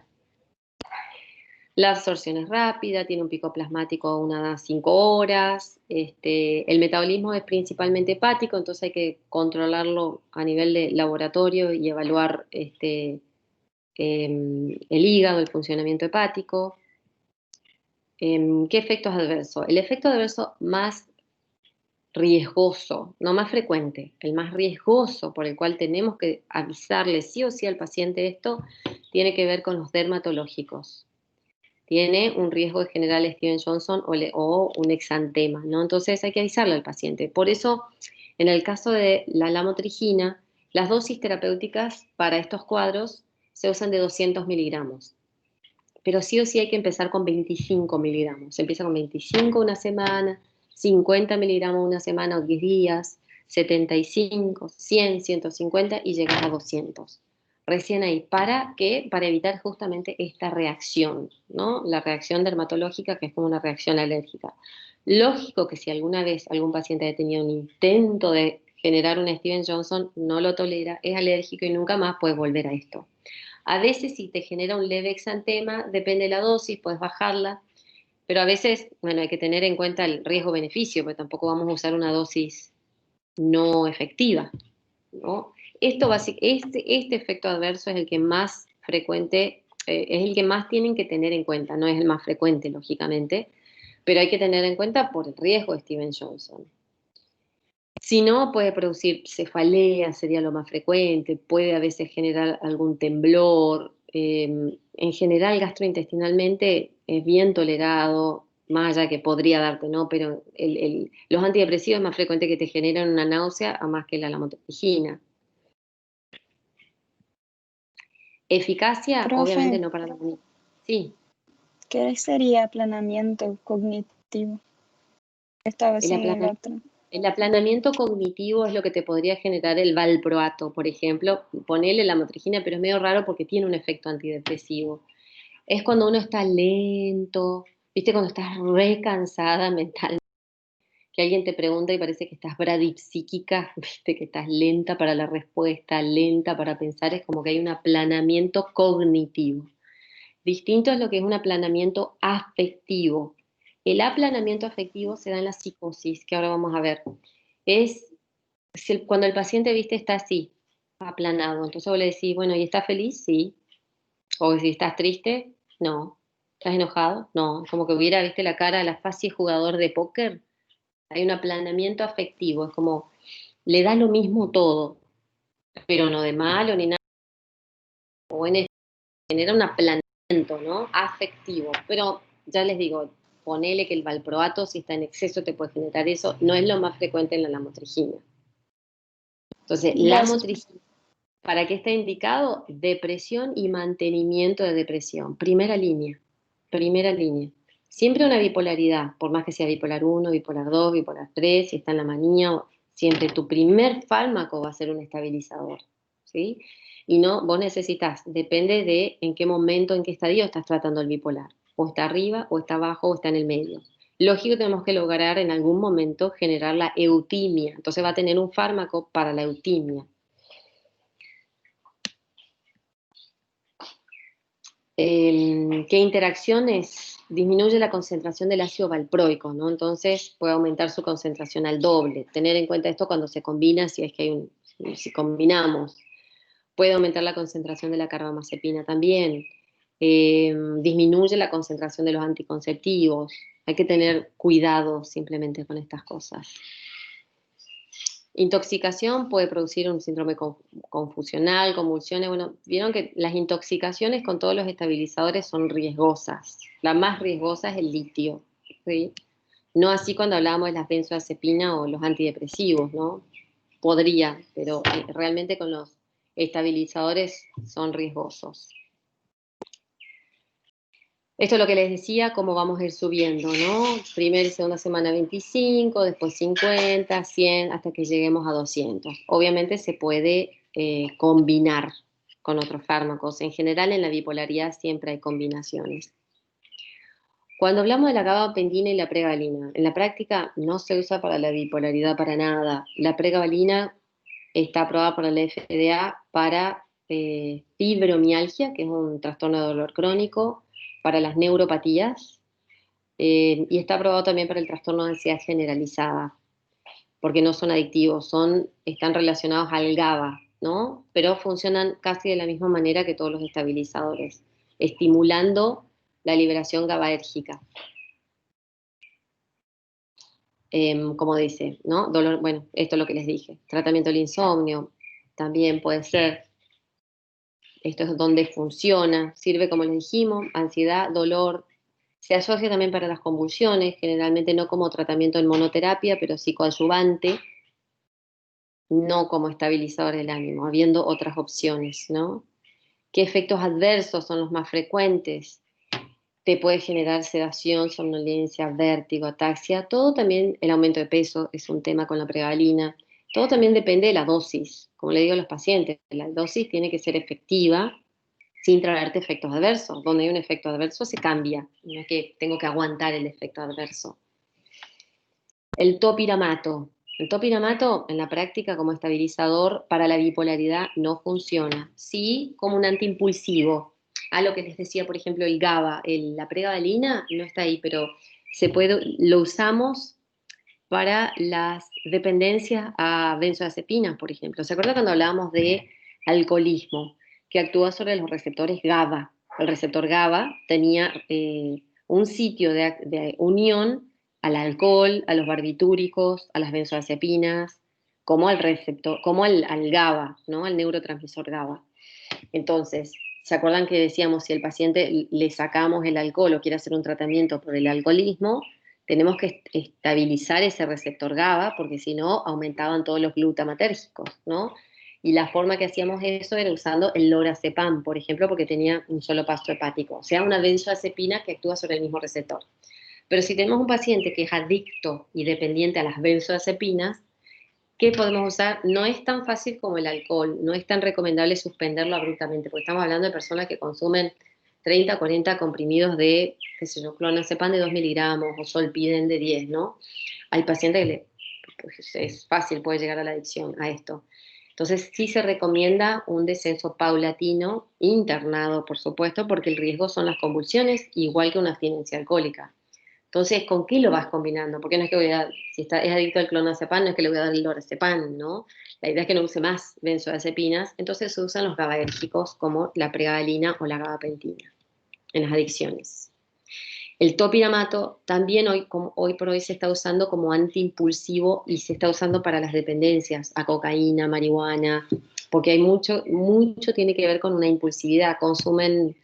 La absorción es rápida, tiene un pico plasmático a unas 5 horas, el metabolismo es principalmente hepático, entonces hay que controlarlo a nivel de laboratorio y evaluar el hígado, el funcionamiento hepático. ¿Qué efectos adversos? El efecto adverso más riesgoso, no más frecuente, el más riesgoso por el cual tenemos que avisarle sí o sí al paciente esto, tiene que ver con los dermatológicos. Tiene un riesgo de generar Stevens-Johnson o un exantema, ¿no? Entonces hay que avisarle al paciente. Por eso, en el caso de la lamotrigina, las dosis terapéuticas para estos cuadros se usan de 200 miligramos. Pero sí o sí hay que empezar con 25 miligramos. Se empieza con 25 una semana, 50 miligramos una semana o 10 días, 75, 100, 150 y llegar a 200. Recién ahí. ¿Para qué? Para evitar justamente esta reacción, ¿no? La reacción dermatológica, que es como una reacción alérgica. Lógico que si alguna vez algún paciente ha tenido un intento de generar un Stevens-Johnson, no lo tolera, es alérgico y nunca más puede volver a esto. A veces si te genera un leve exantema, depende de la dosis, puedes bajarla, pero a veces, bueno, hay que tener en cuenta el riesgo-beneficio, porque tampoco vamos a usar una dosis no efectiva, ¿no? Este efecto adverso es el que más frecuente, es el que más tienen que tener en cuenta, no es el más frecuente, lógicamente, pero hay que tener en cuenta por el riesgo de Stevens-Johnson. Si no, puede producir cefalea, sería lo más frecuente, puede a veces generar algún temblor. En general, gastrointestinalmente es bien tolerado, más allá que podría darte, ¿no? Pero los antidepresivos es más frecuente que te generen una náusea a más que la lamotrigina. Eficacia, Profe, obviamente no para la comida. Sí. ¿qué sería aplanamiento cognitivo? Esta vez en el otro. El aplanamiento cognitivo es lo que te podría generar el valproato, por ejemplo. Ponele la motrigina, pero es medio raro porque tiene un efecto antidepresivo. Es cuando uno está lento, ¿viste? Cuando estás re cansada mentalmente, que alguien te pregunta y parece que estás bradipsíquica, ¿viste? Que estás lenta para la respuesta, lenta para pensar, es como que hay un aplanamiento cognitivo. Distinto es lo que es un aplanamiento afectivo. El aplanamiento afectivo se da en la psicosis, que ahora vamos a ver. Es cuando el paciente, viste, está así, aplanado. Entonces vos le decís, bueno, ¿y estás feliz? Sí. O si estás triste, no. ¿Estás enojado? No. Como que hubiera, viste, la cara, la faz de jugador de póker. Hay un aplanamiento afectivo. Es como, le da lo mismo todo, pero no de malo ni nada. O genera un aplanamiento, ¿no? Afectivo. Pero ya les digo, ponele que el valproato, si está en exceso, te puede generar eso. No es lo más frecuente en la lamotrigina. Entonces, la motrigina, ¿para qué está indicado? Depresión y mantenimiento de depresión. Primera línea. Primera línea. Siempre una bipolaridad, por más que sea bipolar 1, bipolar 2, bipolar 3, si está en la manía, siempre tu primer fármaco va a ser un estabilizador, ¿sí? Y no, vos necesitas, depende de en qué momento, en qué estadio estás tratando el bipolar. O está arriba, o está abajo, o está en el medio. lógico, tenemos que lograr en algún momento generar la eutimia. Entonces va a tener un fármaco para la eutimia. ¿Qué interacciones? Disminuye la concentración del ácido valproico, ¿no? Entonces puede aumentar su concentración al doble. Tener en cuenta esto cuando se combina, si es que hay si combinamos. Puede aumentar la concentración de la carbamazepina también. Disminuye la concentración de los anticonceptivos. Hay que tener cuidado simplemente con estas cosas. Intoxicación puede producir un síndrome confusional, convulsiones. Bueno, vieron que las intoxicaciones con todos los estabilizadores son riesgosas. La más riesgosa es el litio, ¿sí? No así cuando hablábamos de las benzodiazepinas o los antidepresivos, ¿no? Podría, pero realmente con los estabilizadores son riesgosos. Esto es lo que les decía, cómo vamos a ir subiendo, ¿no? Primera y segunda semana 25, después 50, 100, hasta que lleguemos a 200. Obviamente se puede combinar con otros fármacos. En general, en la bipolaridad siempre hay combinaciones. Cuando hablamos de la gabapentina y la pregabalina, en la práctica no se usa para la bipolaridad para nada. La pregabalina está aprobada por la FDA para fibromialgia, que es un trastorno de dolor crónico, para las neuropatías, y está aprobado también para el trastorno de ansiedad generalizada, porque no son adictivos, están relacionados al GABA, ¿no? Pero funcionan casi de la misma manera que todos los estabilizadores, estimulando la liberación GABAérgica. Como dice, ¿no? Dolor, bueno, esto es lo que les dije. Tratamiento del insomnio también puede ser. Esto es donde funciona, sirve como les dijimos, ansiedad, dolor. Se asocia también para las convulsiones, generalmente no como tratamiento en monoterapia, pero sí coadyuvante, no como estabilizador del ánimo, habiendo otras opciones, ¿no? ¿Qué efectos adversos son los más frecuentes? Te puede generar sedación, somnolencia, vértigo, ataxia. Todo también, el aumento de peso es un tema con la pregabalina. Todo también depende de la dosis. Como le digo a los pacientes, la dosis tiene que ser efectiva sin traerte efectos adversos. Donde hay un efecto adverso se cambia. No es que tengo que aguantar el efecto adverso. El topiramato. El topiramato en la práctica como estabilizador para la bipolaridad no funciona. Sí como un antiimpulsivo. A lo que les decía, por ejemplo, el GABA, la pregabalina no está ahí, pero lo usamos para las dependencias a benzodiazepinas, por ejemplo. ¿Se acuerdan cuando hablábamos de alcoholismo, que actúa sobre los receptores GABA? El receptor GABA tenía un sitio de unión al alcohol, a los barbitúricos, a las benzodiazepinas, como al receptor, como al GABA, ¿no? Al neurotransmisor GABA. Entonces, ¿se acuerdan que decíamos si el paciente le sacamos el alcohol o quiere hacer un tratamiento por el alcoholismo, tenemos que estabilizar ese receptor GABA, porque si no, aumentaban todos los glutamatérgicos, ¿no? Y la forma que hacíamos eso era usando el lorazepam, por ejemplo, porque tenía un solo paso hepático, o sea, una benzodiazepina que actúa sobre el mismo receptor. Pero si tenemos un paciente que es adicto y dependiente a las benzodiazepinas, ¿qué podemos usar? No es tan fácil como el alcohol, no es tan recomendable suspenderlo abruptamente, porque estamos hablando de personas que consumen 30, 40 comprimidos de, qué sé yo, clonazepam de 2 miligramos o Zolpidem de 10, ¿no? Hay pacientes que pues es fácil, puede llegar a la adicción a esto. Entonces sí se recomienda un descenso paulatino, internado por supuesto, porque el riesgo son las convulsiones, igual que una abstinencia alcohólica. Entonces, ¿con qué lo vas combinando? Porque no es que si es adicto al clonazepam, no es que le voy a dar el lorazepam, ¿no? La idea es que no use más benzodiazepinas, entonces se usan los GABAérgicos como la pregabalina o la gabapentina en las adicciones. El topiramato también hoy por hoy se está usando como antiimpulsivo y se está usando para las dependencias, a cocaína, marihuana, porque hay mucho tiene que ver con una impulsividad, consumen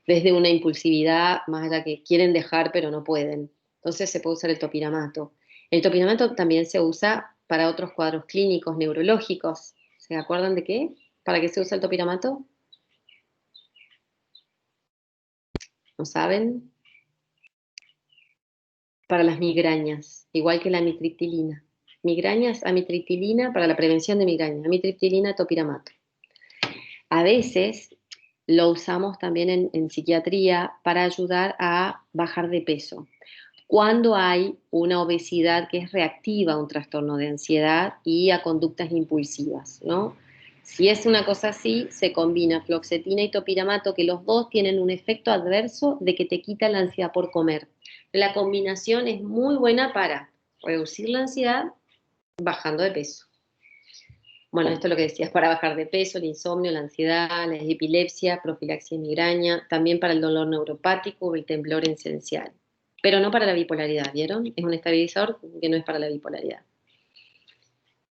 desde una impulsividad más allá que quieren dejar pero no pueden. Entonces se puede usar el topiramato. El topiramato también se usa para otros cuadros clínicos neurológicos. ¿Se acuerdan de qué? ¿Para qué se usa el topiramato? ¿No saben? Para las migrañas, igual que la amitriptilina. Migrañas, amitriptilina para la prevención de migrañas. Amitriptilina, topiramato. A veces lo usamos también en psiquiatría para ayudar a bajar de peso. cuando hay una obesidad que es reactiva a un trastorno de ansiedad y a conductas impulsivas, ¿no? Si es una cosa así, se combina fluoxetina y topiramato, que los dos tienen un efecto adverso de que te quita la ansiedad por comer. La combinación es muy buena para reducir la ansiedad bajando de peso. Bueno, esto es lo que decías, para bajar de peso, el insomnio, la ansiedad, la epilepsia, profilaxia y migraña, también para el dolor neuropático o el temblor esencial. Pero no para la bipolaridad, ¿vieron? Es un estabilizador que no es para la bipolaridad.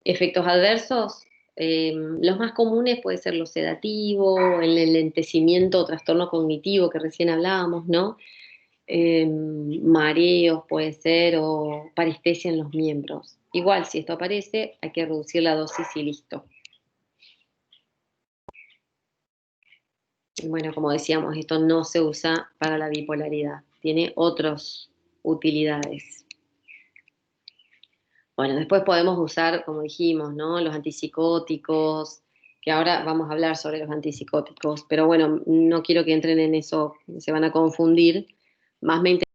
Efectos adversos, los más comunes pueden ser los sedativos, el enlentecimiento o trastorno cognitivo que recién hablábamos, ¿no? Mareos puede ser, o parestesia en los miembros. Igual, si esto aparece, hay que reducir la dosis y listo. Bueno, como decíamos, esto no se usa para la bipolaridad, tiene otras utilidades. Bueno, después podemos usar, como dijimos, ¿no? Los antipsicóticos, que ahora vamos a hablar sobre los antipsicóticos, pero bueno, no quiero que entren en eso, se van a confundir. Más me interesa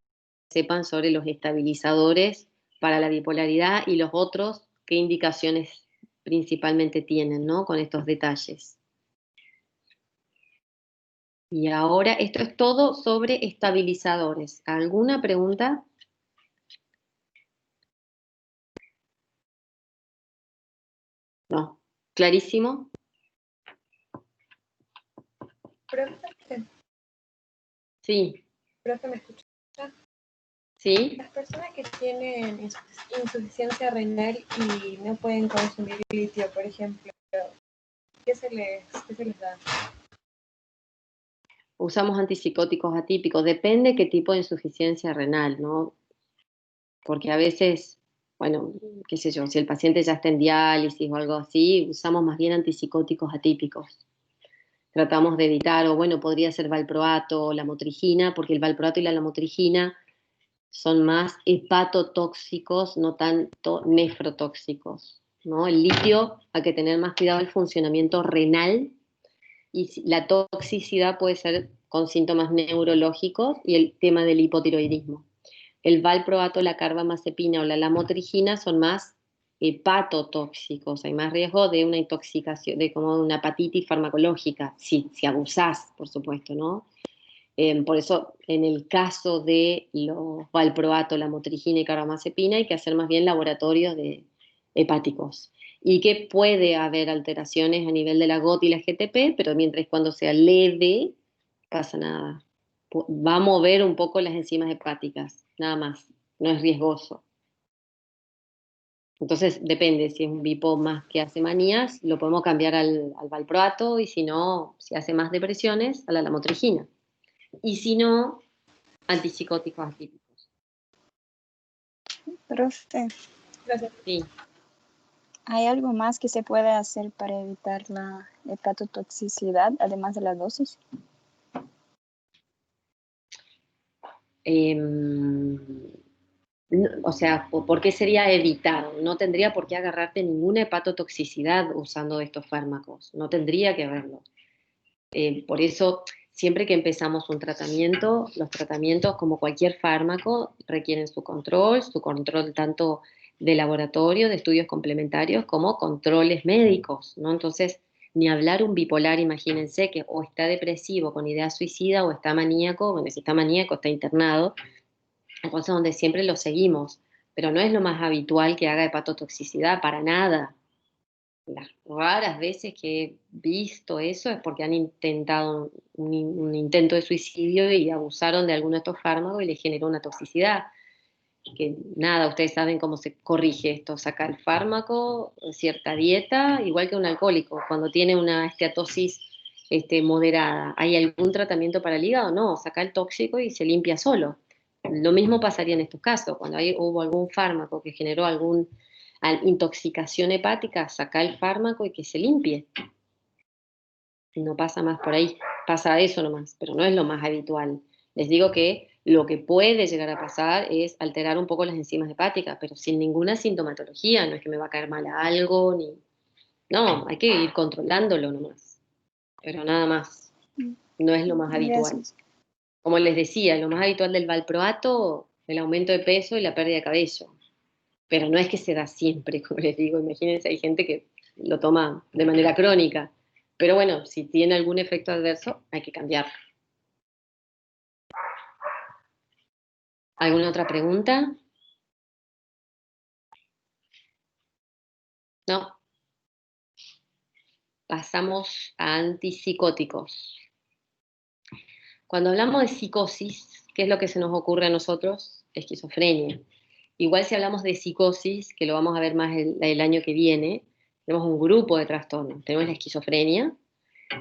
que sepan sobre los estabilizadores para la bipolaridad y los otros, qué indicaciones principalmente tienen, ¿no? Con estos detalles. Y ahora, esto es todo sobre estabilizadores. ¿Alguna pregunta? No. ¿Clarísimo? Profe, Sí. profe, ¿me escucha? ¿Sí? Las personas que tienen insuficiencia renal y no pueden consumir litio, por ejemplo, ¿qué se les da? Usamos antipsicóticos atípicos. Depende qué tipo de insuficiencia renal, ¿no? Porque a veces, bueno, qué sé yo, si el paciente ya está en diálisis o algo así, usamos más bien antipsicóticos atípicos. Tratamos de evitar, o bueno, podría ser valproato o lamotrigina, porque el valproato y la lamotrigina son más hepatotóxicos, no tanto nefrotóxicos, ¿no? El litio, hay que tener más cuidado el funcionamiento renal, y la toxicidad puede ser con síntomas neurológicos y el tema del hipotiroidismo. El valproato, la carbamazepina o la lamotrigina son más hepatotóxicos, hay más riesgo de una intoxicación, de como una hepatitis farmacológica, si abusás, por supuesto, ¿no? Por eso, en el caso de los valproato, lamotrigina y carbamazepina, hay que hacer más bien laboratorios hepáticos. Y que puede haber alteraciones a nivel de la GOT y la GTP, pero mientras cuando sea leve, pasa nada. Va a mover un poco las enzimas hepáticas, nada más. No es riesgoso. Entonces, depende, si es un bipo más que hace manías, lo podemos cambiar al valproato, y si no, si hace más depresiones, a la lamotrigina. Y si no, antipsicóticos atípicos. Profe, Gracias. Sí. ¿hay algo más que se puede hacer para evitar la hepatotoxicidad, además de la dosis? O sea, ¿por qué sería evitar? No tendría por qué agarrarte ninguna hepatotoxicidad usando estos fármacos. No tendría que haberlo. Por eso, siempre que empezamos un tratamiento, los tratamientos, como cualquier fármaco, requieren su control tanto de laboratorio, de estudios complementarios, como controles médicos, ¿no? Entonces, ni hablar un bipolar, imagínense que o está depresivo con idea suicida o está maníaco, bueno, si está maníaco está internado, entonces donde siempre lo seguimos, pero no es lo más habitual que haga hepatotoxicidad, para nada. Las raras veces que he visto eso es porque han intentado un intento de suicidio y abusaron de alguno de estos fármacos y les generó una toxicidad. Que nada, ustedes saben cómo se corrige esto: saca el fármaco, cierta dieta, igual que un alcohólico. Cuando tiene una esteatosis moderada, ¿hay algún tratamiento para el hígado? No, saca el tóxico y se limpia solo. Lo mismo pasaría en estos casos, cuando hubo algún fármaco que generó alguna intoxicación hepática, saca el fármaco y que se limpie. No pasa más por ahí, pasa eso nomás, pero no es lo más habitual. Les digo que lo que puede llegar a pasar es alterar un poco las enzimas hepáticas, pero sin ninguna sintomatología, no es que me va a caer mal algo, ni... No, hay que ir controlándolo nomás, pero nada más, no es lo más habitual. Gracias. Como les decía, lo más habitual del valproato, el aumento de peso y la pérdida de cabello. Pero no es que se da siempre, como les digo, imagínense, hay gente que lo toma de manera crónica. Pero bueno, si tiene algún efecto adverso, hay que cambiarlo. ¿Alguna otra pregunta? No. Pasamos a antipsicóticos. Cuando hablamos de psicosis, ¿qué es lo que se nos ocurre a nosotros? Esquizofrenia. Igual si hablamos de psicosis, que lo vamos a ver más el año que viene, tenemos un grupo de trastornos. Tenemos la esquizofrenia,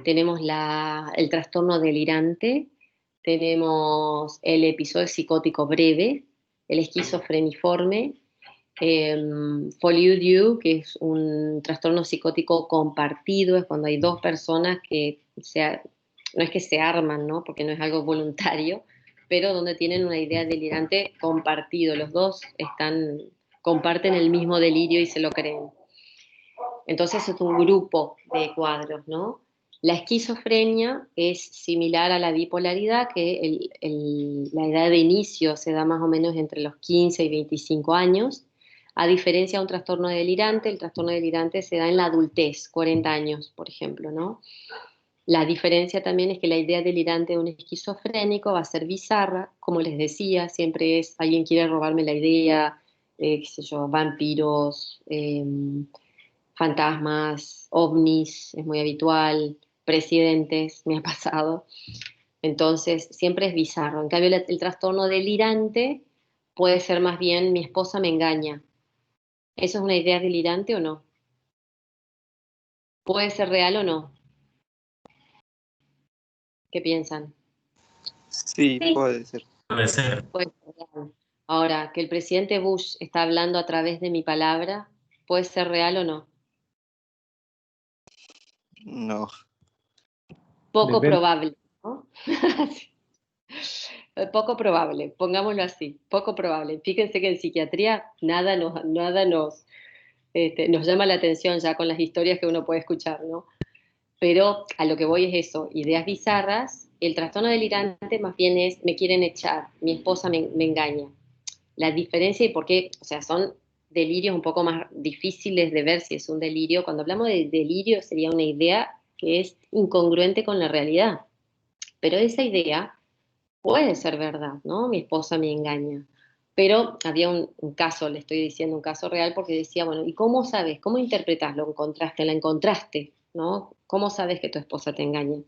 tenemos el trastorno delirante, tenemos el episodio psicótico breve, el esquizofreniforme, Foliu-Diu, que es un trastorno psicótico compartido, es cuando hay dos personas que no es que se arman, ¿no? Porque no es algo voluntario, pero donde tienen una idea delirante compartido, los dos comparten el mismo delirio y se lo creen. Entonces es un grupo de cuadros, ¿no? La esquizofrenia es similar a la bipolaridad, que la edad de inicio se da más o menos entre los 15 y 25 años, a diferencia de un trastorno delirante. El trastorno delirante se da en la adultez, 40 años, por ejemplo, ¿no? La diferencia también es que la idea delirante de un esquizofrénico va a ser bizarra, como les decía, siempre es alguien quiere robarme la idea, qué sé yo, vampiros, fantasmas, ovnis, es muy habitual, presidentes, me ha pasado. Entonces, siempre es bizarro. En cambio, el trastorno delirante puede ser más bien mi esposa me engaña. ¿Eso es una idea delirante o no? ¿Puede ser real o no? ¿Qué piensan? Sí, puede ser. Puede ser. Puede ser real. Ahora, que el presidente Bush está hablando a través de mi palabra, ¿puede ser real o no? No. Poco Depende. probable, ¿no? Poco probable, pongámoslo así, poco probable. Fíjense que en psiquiatría nada nos llama la atención ya con las historias que uno puede escuchar, ¿no? Pero a lo que voy es eso, ideas bizarras. El trastorno delirante más bien es, me quieren echar, mi esposa me engaña. La diferencia y por qué, o sea, son delirios un poco más difíciles de ver si es un delirio. Cuando hablamos de delirio sería una idea que es incongruente con la realidad. Pero esa idea puede ser verdad, ¿no? Mi esposa me engaña. Pero había un caso, le estoy diciendo un caso real, porque decía, bueno, ¿y cómo sabes? ¿Cómo interpretas? ¿Lo encontraste? ¿La encontraste? ¿No? ¿Cómo sabes que tu esposa te engaña?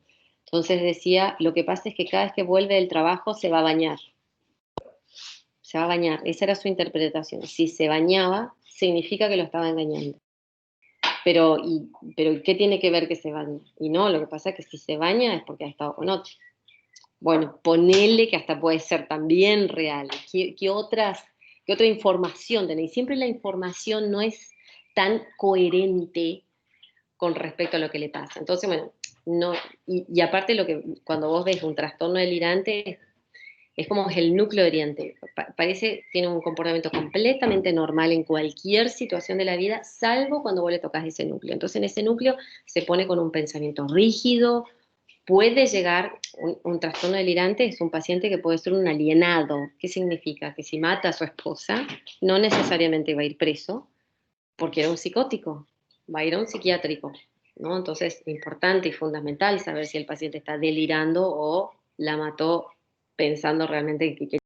Entonces decía, lo que pasa es que cada vez que vuelve del trabajo se va a bañar. Se va a bañar. Esa era su interpretación. Si se bañaba, significa que lo estaba engañando. Pero ¿qué tiene que ver que se bañe? Y no, lo que pasa es que si se baña es porque ha estado con otro. Bueno, ponele que hasta puede ser también real. ¿Qué otra información tenéis? Siempre la información no es tan coherente con respecto a lo que le pasa. Entonces, bueno, no, y aparte cuando vos ves un trastorno delirante, es como el núcleo delirante. Tiene un comportamiento completamente normal en cualquier situación de la vida, salvo cuando vos le tocas ese núcleo. Entonces, en ese núcleo se pone con un pensamiento rígido. Puede llegar, un trastorno delirante es un paciente que puede ser un alienado. ¿Qué significa? Que si mata a su esposa, no necesariamente va a ir preso, porque era un psicótico, va a ir a un psiquiátrico, ¿no? Entonces, importante y fundamental saber si el paciente está delirando o la mató pensando realmente que...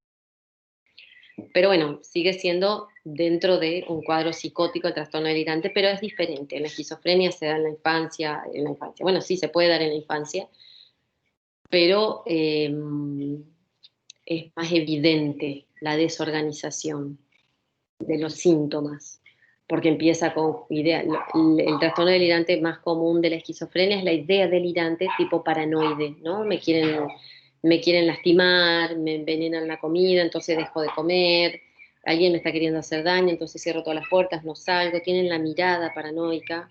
Pero bueno, sigue siendo dentro de un cuadro psicótico el trastorno delirante, pero es diferente. La esquizofrenia se da en la infancia. Bueno, sí, se puede dar en la infancia, pero es más evidente la desorganización de los síntomas, porque empieza con idea. El trastorno delirante más común de la esquizofrenia es la idea delirante tipo paranoide, ¿no? Me quieren lastimar, me envenenan la comida, entonces dejo de comer, alguien me está queriendo hacer daño, entonces cierro todas las puertas, no salgo. Tienen la mirada paranoica,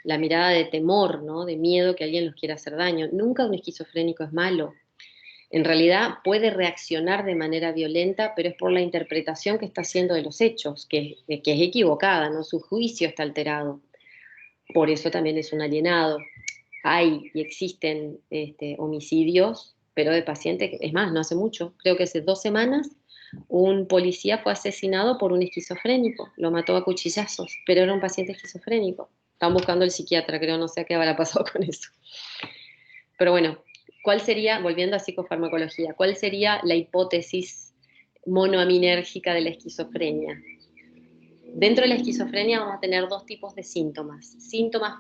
la mirada de temor, ¿no? De miedo que alguien los quiera hacer daño. Nunca un esquizofrénico es malo. En realidad puede reaccionar de manera violenta, pero es por la interpretación que está haciendo de los hechos, que es equivocada, ¿no? Su juicio está alterado. Por eso también es un alienado. Hay y existen homicidios, pero de pacientes, es más, no hace mucho, creo que hace 2 semanas, Un policía fue asesinado por un esquizofrénico, lo mató a cuchillazos, pero era un paciente esquizofrénico. Están buscando el psiquiatra, creo, no sé qué habrá pasado con eso. Pero bueno, ¿cuál sería, volviendo a psicofarmacología, cuál sería la hipótesis monoaminérgica de la esquizofrenia? Dentro de la esquizofrenia vamos a tener dos tipos de síntomas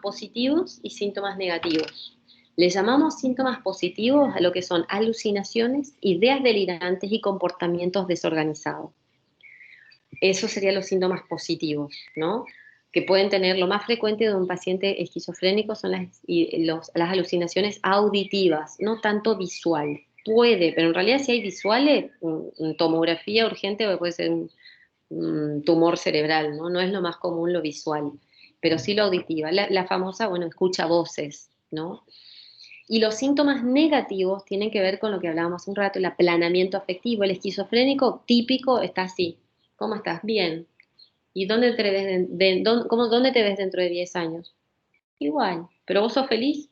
positivos y síntomas negativos. Le llamamos síntomas positivos a lo que son alucinaciones, ideas delirantes y comportamientos desorganizados. Esos serían los síntomas positivos, ¿no? Que pueden tener, lo más frecuente de un paciente esquizofrénico son las alucinaciones auditivas, no tanto visual. Puede, pero en realidad si hay visuales, tomografía urgente puede ser un tumor cerebral, ¿no? No es lo más común lo visual, pero sí lo auditiva. La famosa, bueno, escucha voces, ¿no? Y los síntomas negativos tienen que ver con lo que hablábamos hace un rato, el aplanamiento afectivo. El esquizofrénico típico está así. ¿Cómo estás? Bien. ¿Y dónde te ves, dónde te ves dentro de 10 años? Igual. ¿Pero vos sos feliz?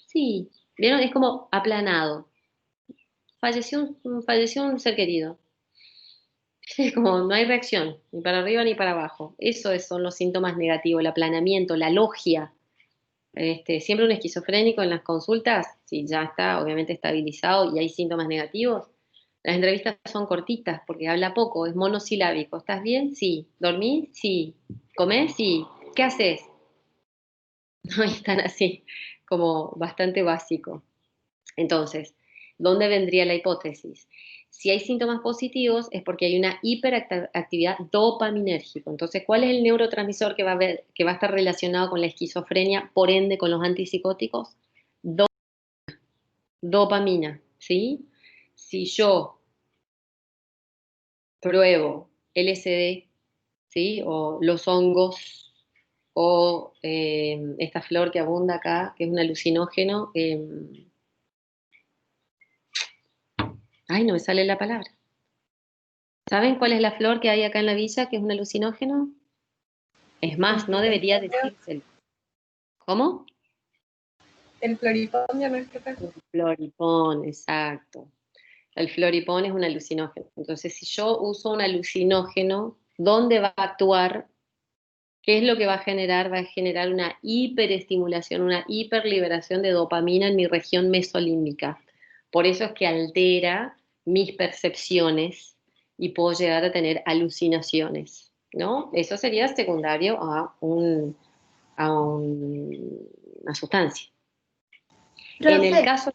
Sí. ¿Vieron? Es como aplanado. Falleció un ser querido. Es como no hay reacción, ni para arriba ni para abajo. Son los síntomas negativos, el aplanamiento, la logia. Siempre un esquizofrénico en las consultas, si ya está obviamente estabilizado y hay síntomas negativos, las entrevistas son cortitas porque habla poco, es monosilábico. ¿Estás bien? Sí. ¿Dormís? Sí. ¿Comés? Sí. ¿Qué haces? No, y están así, como bastante básico. Entonces, ¿dónde vendría la hipótesis? Si hay síntomas positivos es porque hay una hiperactividad dopaminérgica. Entonces, ¿cuál es el neurotransmisor que va a estar relacionado con la esquizofrenia, por ende con los antipsicóticos? Dopamina, ¿sí? Si yo pruebo LSD, ¿sí? O los hongos, o esta flor que abunda acá, que es un alucinógeno, ay, no me sale la palabra. ¿Saben cuál es la flor que hay acá en la villa que es un alucinógeno? Es más, no debería decírselo. ¿Cómo? El floripondio, ¿no es que pasa? El floripón, exacto. El floripón es un alucinógeno. Entonces, si yo uso un alucinógeno, ¿dónde va a actuar? ¿Qué es lo que va a generar? Va a generar una hiperestimulación, una hiperliberación de dopamina en mi región mesolímbica. Por eso es que altera mis percepciones y puedo llegar a tener alucinaciones, ¿no? Eso sería secundario a una sustancia. En el Profe, caso,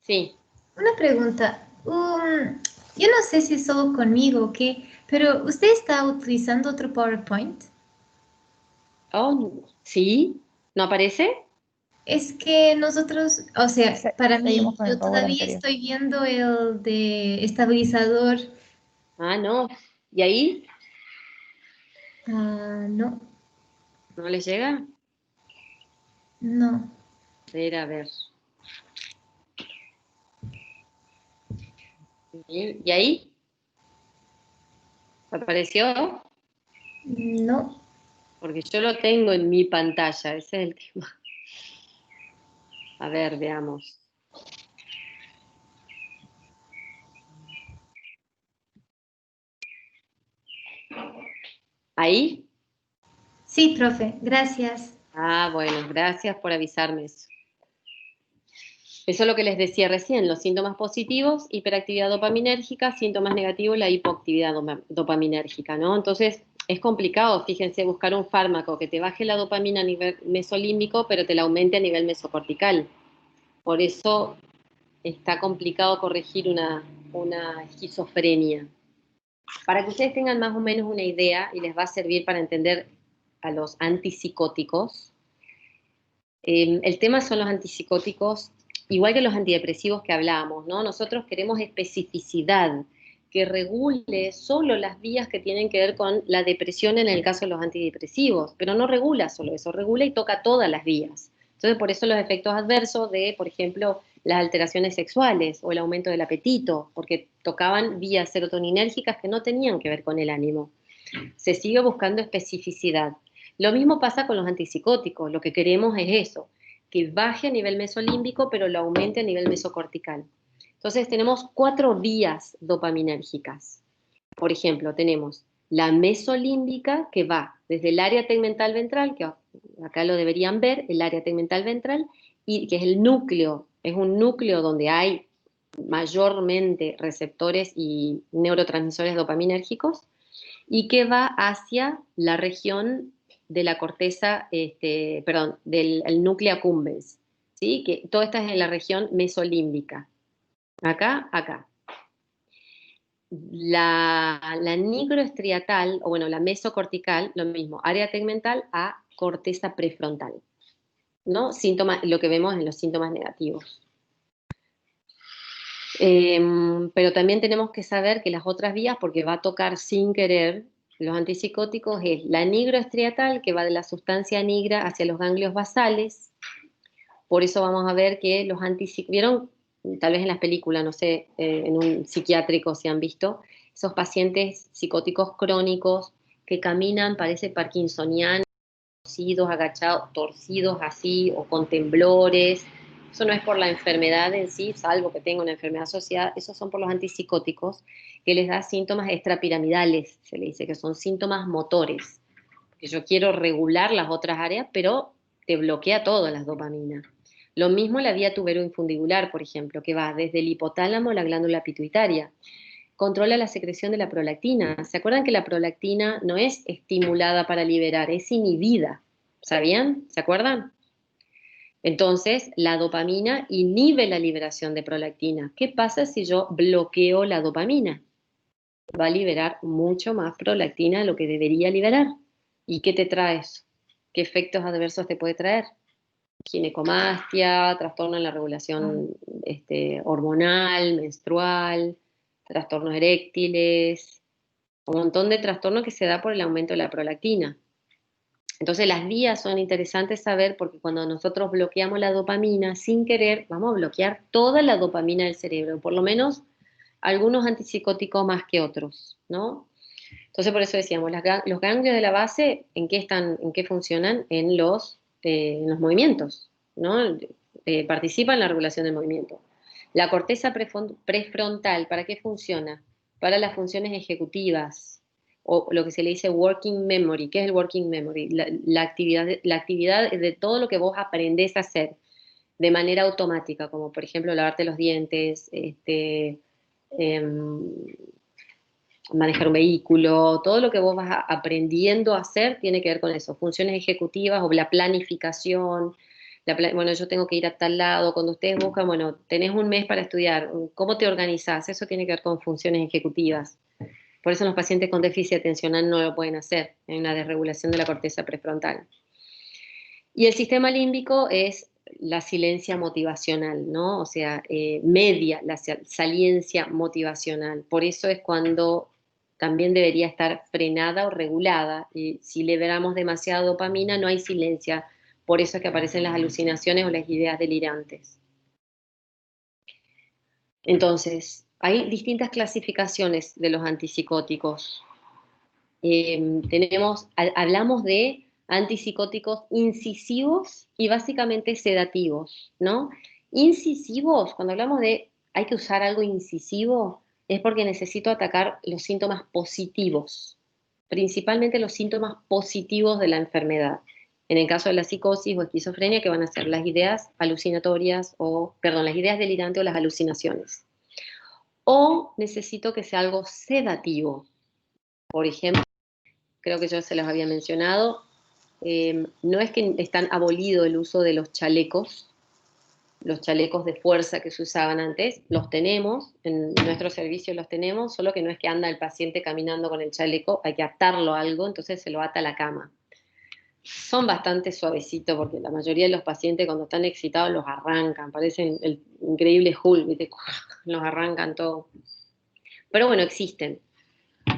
sí, una pregunta. Yo no sé si es solo conmigo o qué, pero ¿usted está utilizando otro PowerPoint? oh, sí, ¿no aparece? Es que nosotros, o sea, para mí, Seguimos con el yo power todavía anterior. estoy viendo el de estabilizador. Ah, no. ¿Y ahí Ah, no, no les llega? no, A ver. ¿Y ahí? ¿Apareció? no. Porque yo lo tengo en mi pantalla, ese es el tema. A ver, veamos. ¿Ahí? Sí, profe, gracias. Ah, bueno, gracias por avisarme eso. Eso es lo que les decía recién, los síntomas positivos, hiperactividad dopaminérgica, síntomas negativos, la hipoactividad dopaminérgica, ¿no? Entonces, es complicado, fíjense, buscar un fármaco que te baje la dopamina a nivel mesolímbico, pero te la aumente a nivel mesocortical. Por eso está complicado corregir una esquizofrenia. Para que ustedes tengan más o menos una idea, y les va a servir para entender a los antipsicóticos, el tema son los antipsicóticos, igual que los antidepresivos que hablábamos, ¿no? Nosotros queremos especificidad, que regule solo las vías que tienen que ver con la depresión en el caso de los antidepresivos, pero no regula solo eso, regula y toca todas las vías. Entonces, por eso los efectos adversos de, por ejemplo, las alteraciones sexuales o el aumento del apetito, porque tocaban vías serotoninérgicas que no tenían que ver con el ánimo. Se sigue buscando especificidad. Lo mismo pasa con los antipsicóticos, lo que queremos es eso, que baje a nivel mesolímbico, pero lo aumente a nivel mesocortical. Entonces tenemos 4 vías dopaminérgicas. Por ejemplo, tenemos la mesolímbica, que va desde el área tegmental ventral, que acá lo deberían ver, el área tegmental ventral, y que es el núcleo, es un núcleo donde hay mayormente receptores y neurotransmisores dopaminérgicos, y que va hacia la región de la corteza, perdón, del núcleo accumbens, ¿sí? Que todo esto es en la región mesolímbica. Acá, acá. La nigroestriatal, o bueno, la mesocortical, lo mismo, área tegmental a corteza prefrontal, ¿no? Síntoma, lo que vemos en los síntomas negativos. Pero también tenemos que saber que las otras vías, porque va a tocar sin querer, los antipsicóticos, es la nigroestriatal, que va de la sustancia nigra hacia los ganglios basales. Por eso vamos a ver que los antipsicóticos, ¿vieron? Tal vez en las películas, no sé, en un psiquiátrico si han visto, esos pacientes psicóticos crónicos que caminan, parece parkinsonianos, torcidos, agachados, torcidos así, o con temblores. Eso no es por la enfermedad en sí, salvo que tenga una enfermedad asociada, esos son por los antipsicóticos, que les da síntomas extrapiramidales, se le dice, que son síntomas motores. Porque yo quiero regular las otras áreas, pero te bloquea todas las dopaminas. Lo mismo la vía tuberoinfundibular, por ejemplo, que va desde el hipotálamo a la glándula pituitaria. Controla la secreción de la prolactina. ¿Se acuerdan que la prolactina no es estimulada para liberar, es inhibida? ¿Sabían? ¿Se acuerdan? Entonces, la dopamina inhibe la liberación de prolactina. ¿Qué pasa si yo bloqueo la dopamina? Va a liberar mucho más prolactina de lo que debería liberar. ¿Y qué te trae eso? ¿Qué efectos adversos te puede traer? Ginecomastia, trastorno en la regulación hormonal, menstrual, trastornos eréctiles, un montón de trastornos que se da por el aumento de la prolactina. Entonces las vías son interesantes saber porque cuando nosotros bloqueamos la dopamina sin querer, vamos a bloquear toda la dopamina del cerebro, por lo menos algunos antipsicóticos más que otros, ¿no? Entonces por eso decíamos, los ganglios de la base, ¿en qué funcionan? En los movimientos, ¿no? Participan en la regulación del movimiento. La corteza prefrontal, ¿para qué funciona? Para las funciones ejecutivas, o lo que se le dice working memory. ¿Qué es el working memory? La actividad de todo lo que vos aprendés a hacer de manera automática, como por ejemplo lavarte los dientes, manejar un vehículo, todo lo que vos vas aprendiendo a hacer tiene que ver con eso, funciones ejecutivas o la planificación, bueno, yo tengo que ir a tal lado, cuando ustedes buscan, bueno, tenés un mes para estudiar, ¿cómo te organizás? Eso tiene que ver con funciones ejecutivas. Por eso los pacientes con déficit atencional no lo pueden hacer, hay una desregulación de la corteza prefrontal. Y el sistema límbico es la silencia motivacional, ¿no? O sea, media la saliencia motivacional. Por eso es cuando también debería estar frenada o regulada. Y si liberamos demasiada dopamina, no hay silencia. Por eso es que aparecen las alucinaciones o las ideas delirantes. Entonces, hay distintas clasificaciones de los antipsicóticos. Hablamos de antipsicóticos incisivos y básicamente sedativos, ¿no? Incisivos, cuando hablamos de hay que usar algo incisivo, es porque necesito atacar los síntomas positivos, principalmente los síntomas positivos de la enfermedad. En el caso de la psicosis o esquizofrenia, que van a ser las ideas alucinatorias las ideas delirantes o las alucinaciones. O necesito que sea algo sedativo. Por ejemplo, creo que yo se los había mencionado, no es que están abolido el uso de los chalecos de fuerza que se usaban antes, los tenemos, en nuestro servicio los tenemos, solo que no es que anda el paciente caminando con el chaleco, hay que atarlo a algo, entonces se lo ata a la cama. Son bastante suavecitos porque la mayoría de los pacientes cuando están excitados los arrancan, parecen el increíble Hulk, ¿viste? Los arrancan todo. Pero bueno, existen.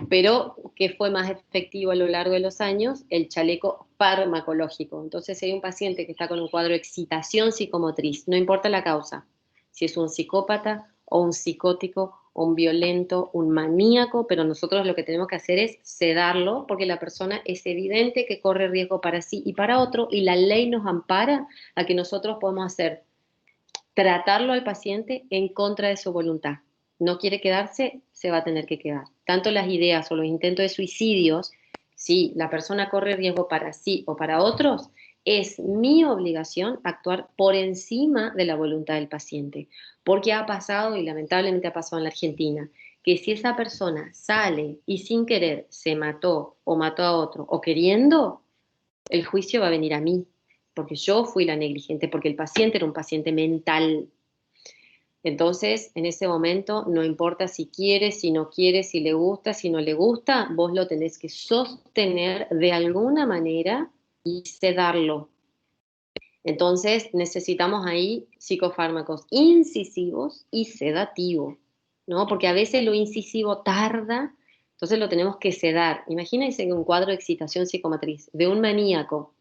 Pero, ¿qué fue más efectivo a lo largo de los años? El chaleco farmacológico. Entonces, si hay un paciente que está con un cuadro de excitación psicomotriz, no importa la causa, si es un psicópata o un psicótico o un violento, un maníaco, pero nosotros lo que tenemos que hacer es sedarlo porque la persona es evidente que corre riesgo para sí y para otro y la ley nos ampara a que nosotros podemos tratarlo al paciente en contra de su voluntad. No quiere quedarse, se va a tener que quedar. tanto las ideas o los intentos de suicidios, si la persona corre riesgo para sí o para otros, es mi obligación actuar por encima de la voluntad del paciente, porque ha pasado, y lamentablemente ha pasado en la Argentina, que si esa persona sale y sin querer se mató o mató a otro, o queriendo, el juicio va a venir a mí, porque yo fui la negligente, porque el paciente era un paciente mental. Entonces, en ese momento, no importa si quiere, si no quiere, si le gusta, si no le gusta, vos lo tenés que sostener de alguna manera y sedarlo. Entonces, necesitamos ahí psicofármacos incisivos y sedativos, ¿no? Porque a veces lo incisivo tarda, entonces lo tenemos que sedar. Imagínense un cuadro de excitación psicomotriz de un maníaco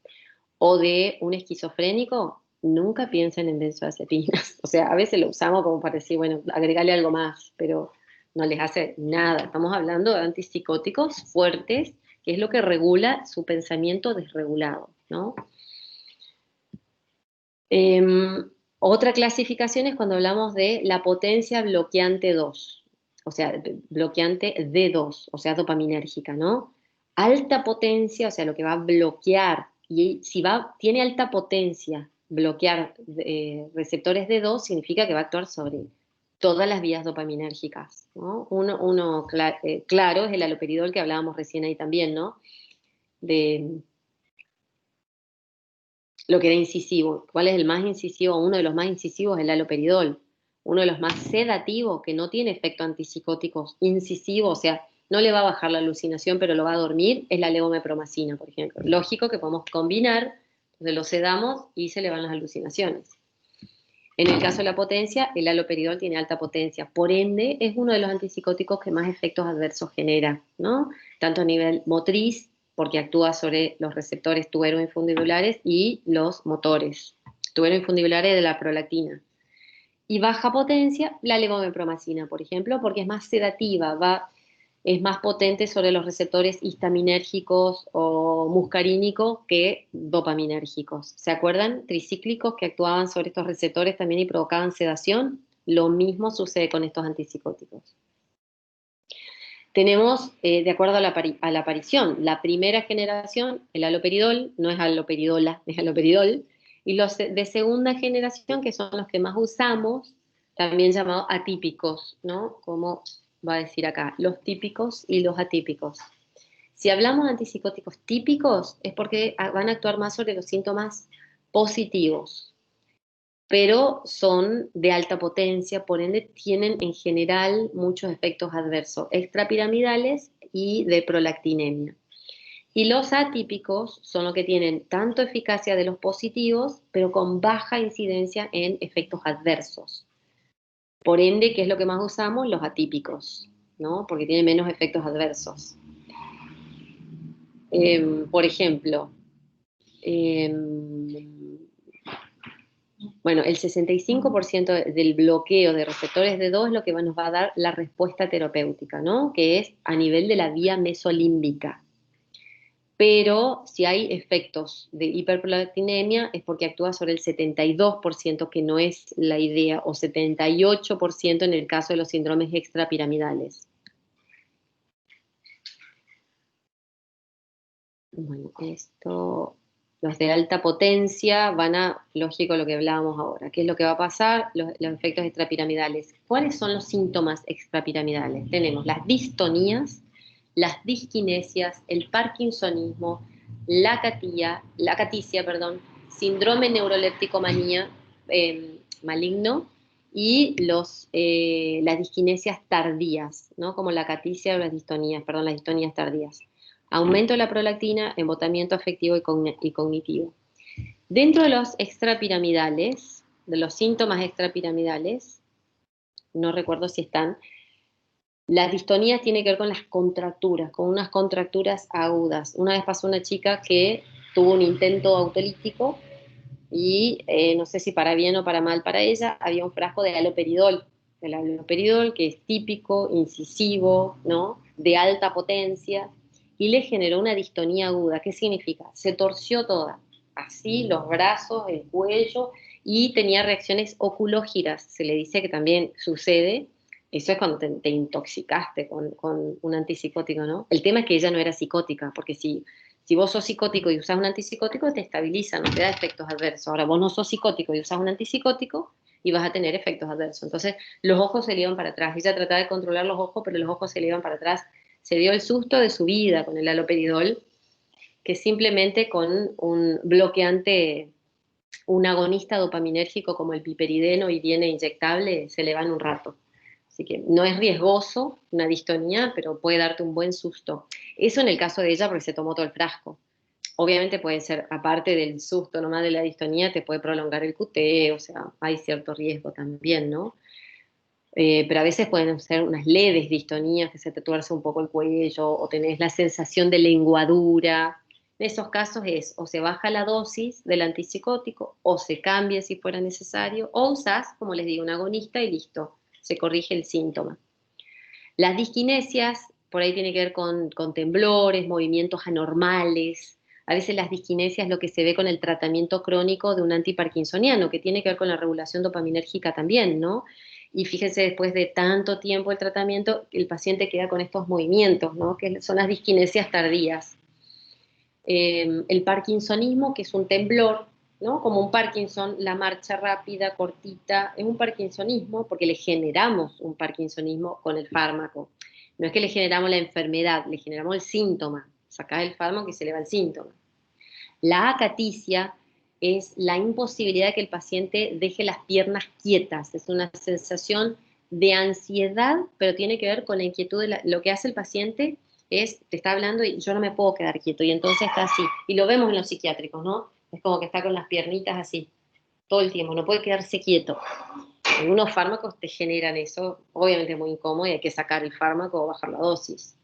o de un esquizofrénico, nunca piensen en benzodiazepinas. O sea, a veces lo usamos como para decir, bueno, agregarle algo más, pero no les hace nada. Estamos hablando de antipsicóticos fuertes, que es lo que regula su pensamiento desregulado, ¿no? Otra clasificación es cuando hablamos de la potencia bloqueante 2, o sea, bloqueante D2, o sea, dopaminérgica, ¿no? Alta potencia, o sea, lo que va a bloquear, y si tiene alta potencia, bloquear receptores D2 significa que va a actuar sobre todas las vías dopaminérgicas, ¿no? Uno claro es el haloperidol que hablábamos recién ahí también, ¿no? De lo que era incisivo. ¿Cuál es el más incisivo? Uno de los más incisivos es el haloperidol. Uno de los más sedativos, que no tiene efecto antipsicótico incisivo, o sea, no le va a bajar la alucinación, pero lo va a dormir, es la levomepromacina, por ejemplo. Lógico que podemos combinar, entonces lo sedamos y se le van las alucinaciones. En el caso de la potencia, el haloperidol tiene alta potencia, por ende es uno de los antipsicóticos que más efectos adversos genera, ¿no? Tanto a nivel motriz, porque actúa sobre los receptores tuberoinfundibulares y los motores tuberoinfundibulares de la prolactina. Y baja potencia, la levomepromacina, por ejemplo, porque es más sedativa, es más potente sobre los receptores histaminérgicos o muscarínicos que dopaminérgicos. ¿Se acuerdan? Tricíclicos que actuaban sobre estos receptores también y provocaban sedación. Lo mismo sucede con estos antipsicóticos. Tenemos, de acuerdo a la aparición, la primera generación, el haloperidol, no es haloperidola, es haloperidol, y los de segunda generación, que son los que más usamos, también llamados atípicos, ¿no? Como va a decir acá, los típicos y los atípicos. Si hablamos de antipsicóticos típicos, es porque van a actuar más sobre los síntomas positivos, pero son de alta potencia, por ende tienen en general muchos efectos adversos, extrapiramidales y de prolactinemia. Y los atípicos son los que tienen tanto eficacia de los positivos, pero con baja incidencia en efectos adversos. Por ende, ¿qué es lo que más usamos? Los atípicos, ¿no? Porque tienen menos efectos adversos. Por ejemplo, bueno, el 65% del bloqueo de receptores D2 es lo que nos va a dar la respuesta terapéutica, ¿no? Que es a nivel de la vía mesolímbica. Pero si hay efectos de hiperprolactinemia es porque actúa sobre el 72%, que no es la idea, o 78% en el caso de los síndromes extrapiramidales. Bueno, los de alta potencia van a, lógico, lo que hablábamos ahora. ¿Qué es lo que va a pasar? Los efectos extrapiramidales. ¿Cuáles son los síntomas extrapiramidales? Tenemos las distonías, las disquinesias, el parkinsonismo, la caticia, síndrome neuroléptico-manía maligno y las disquinesias tardías, ¿no? Como la caticia o las distonías tardías. Aumento de la prolactina, embotamiento afectivo y cognitivo. Dentro de los extrapiramidales, de los síntomas extrapiramidales, no recuerdo si están, las distonías tienen que ver con las contracturas, con unas contracturas agudas. Una vez pasó una chica que tuvo un intento autolítico y no sé si para bien o para mal para ella, había un frasco de haloperidol. El haloperidol que es típico, incisivo, ¿no? De alta potencia, y le generó una distonía aguda. ¿Qué significa? Se torció toda, así los brazos, el cuello, y tenía reacciones oculógiras, se le dice que también sucede, Eso es cuando te intoxicaste con un antipsicótico, ¿no? El tema es que ella no era psicótica, porque si vos sos psicótico y usás un antipsicótico, te estabiliza, no te da efectos adversos. Ahora, vos no sos psicótico y usás un antipsicótico y vas a tener efectos adversos. Entonces, los ojos se le iban para atrás. Ella trataba de controlar los ojos, pero los ojos se le iban para atrás. Se dio el susto de su vida con el haloperidol, que simplemente con un bloqueante, un agonista dopaminérgico como el piperideno y viene inyectable, se le va en un rato. Así que no es riesgoso una distonía, pero puede darte un buen susto. Eso en el caso de ella porque se tomó todo el frasco. Obviamente puede ser, aparte del susto nomás de la distonía, te puede prolongar el QT, o sea, hay cierto riesgo también, ¿no? Pero a veces pueden ser unas leves distonías, que se te tuerce un poco el cuello, o tenés la sensación de lenguadura. En esos casos es, o se baja la dosis del antipsicótico, o se cambia si fuera necesario, o usás, como les digo, un agonista y listo, se corrige el síntoma. Las disquinesias, por ahí tiene que ver con temblores, movimientos anormales. A veces las disquinesias es lo que se ve con el tratamiento crónico de un antiparkinsoniano, que tiene que ver con la regulación dopaminérgica también, ¿no? Y fíjense, después de tanto tiempo el tratamiento, el paciente queda con estos movimientos, ¿no? Que son las disquinesias tardías. El parkinsonismo, que es un temblor, ¿no? Como un Parkinson, la marcha rápida, cortita, es un parkinsonismo porque le generamos un parkinsonismo con el fármaco. No es que le generamos la enfermedad, le generamos el síntoma. Sacás el fármaco y se le va el síntoma. La acaticia es la imposibilidad de que el paciente deje las piernas quietas. Es una sensación de ansiedad, pero tiene que ver con la inquietud de lo que hace el paciente es, te está hablando y yo no me puedo quedar quieto, y entonces está así. Y lo vemos en los psiquiátricos, ¿no? Es como que está con las piernitas así, todo el tiempo, no puede quedarse quieto. Algunos fármacos te generan eso, obviamente es muy incómodo y hay que sacar el fármaco o bajar la dosis.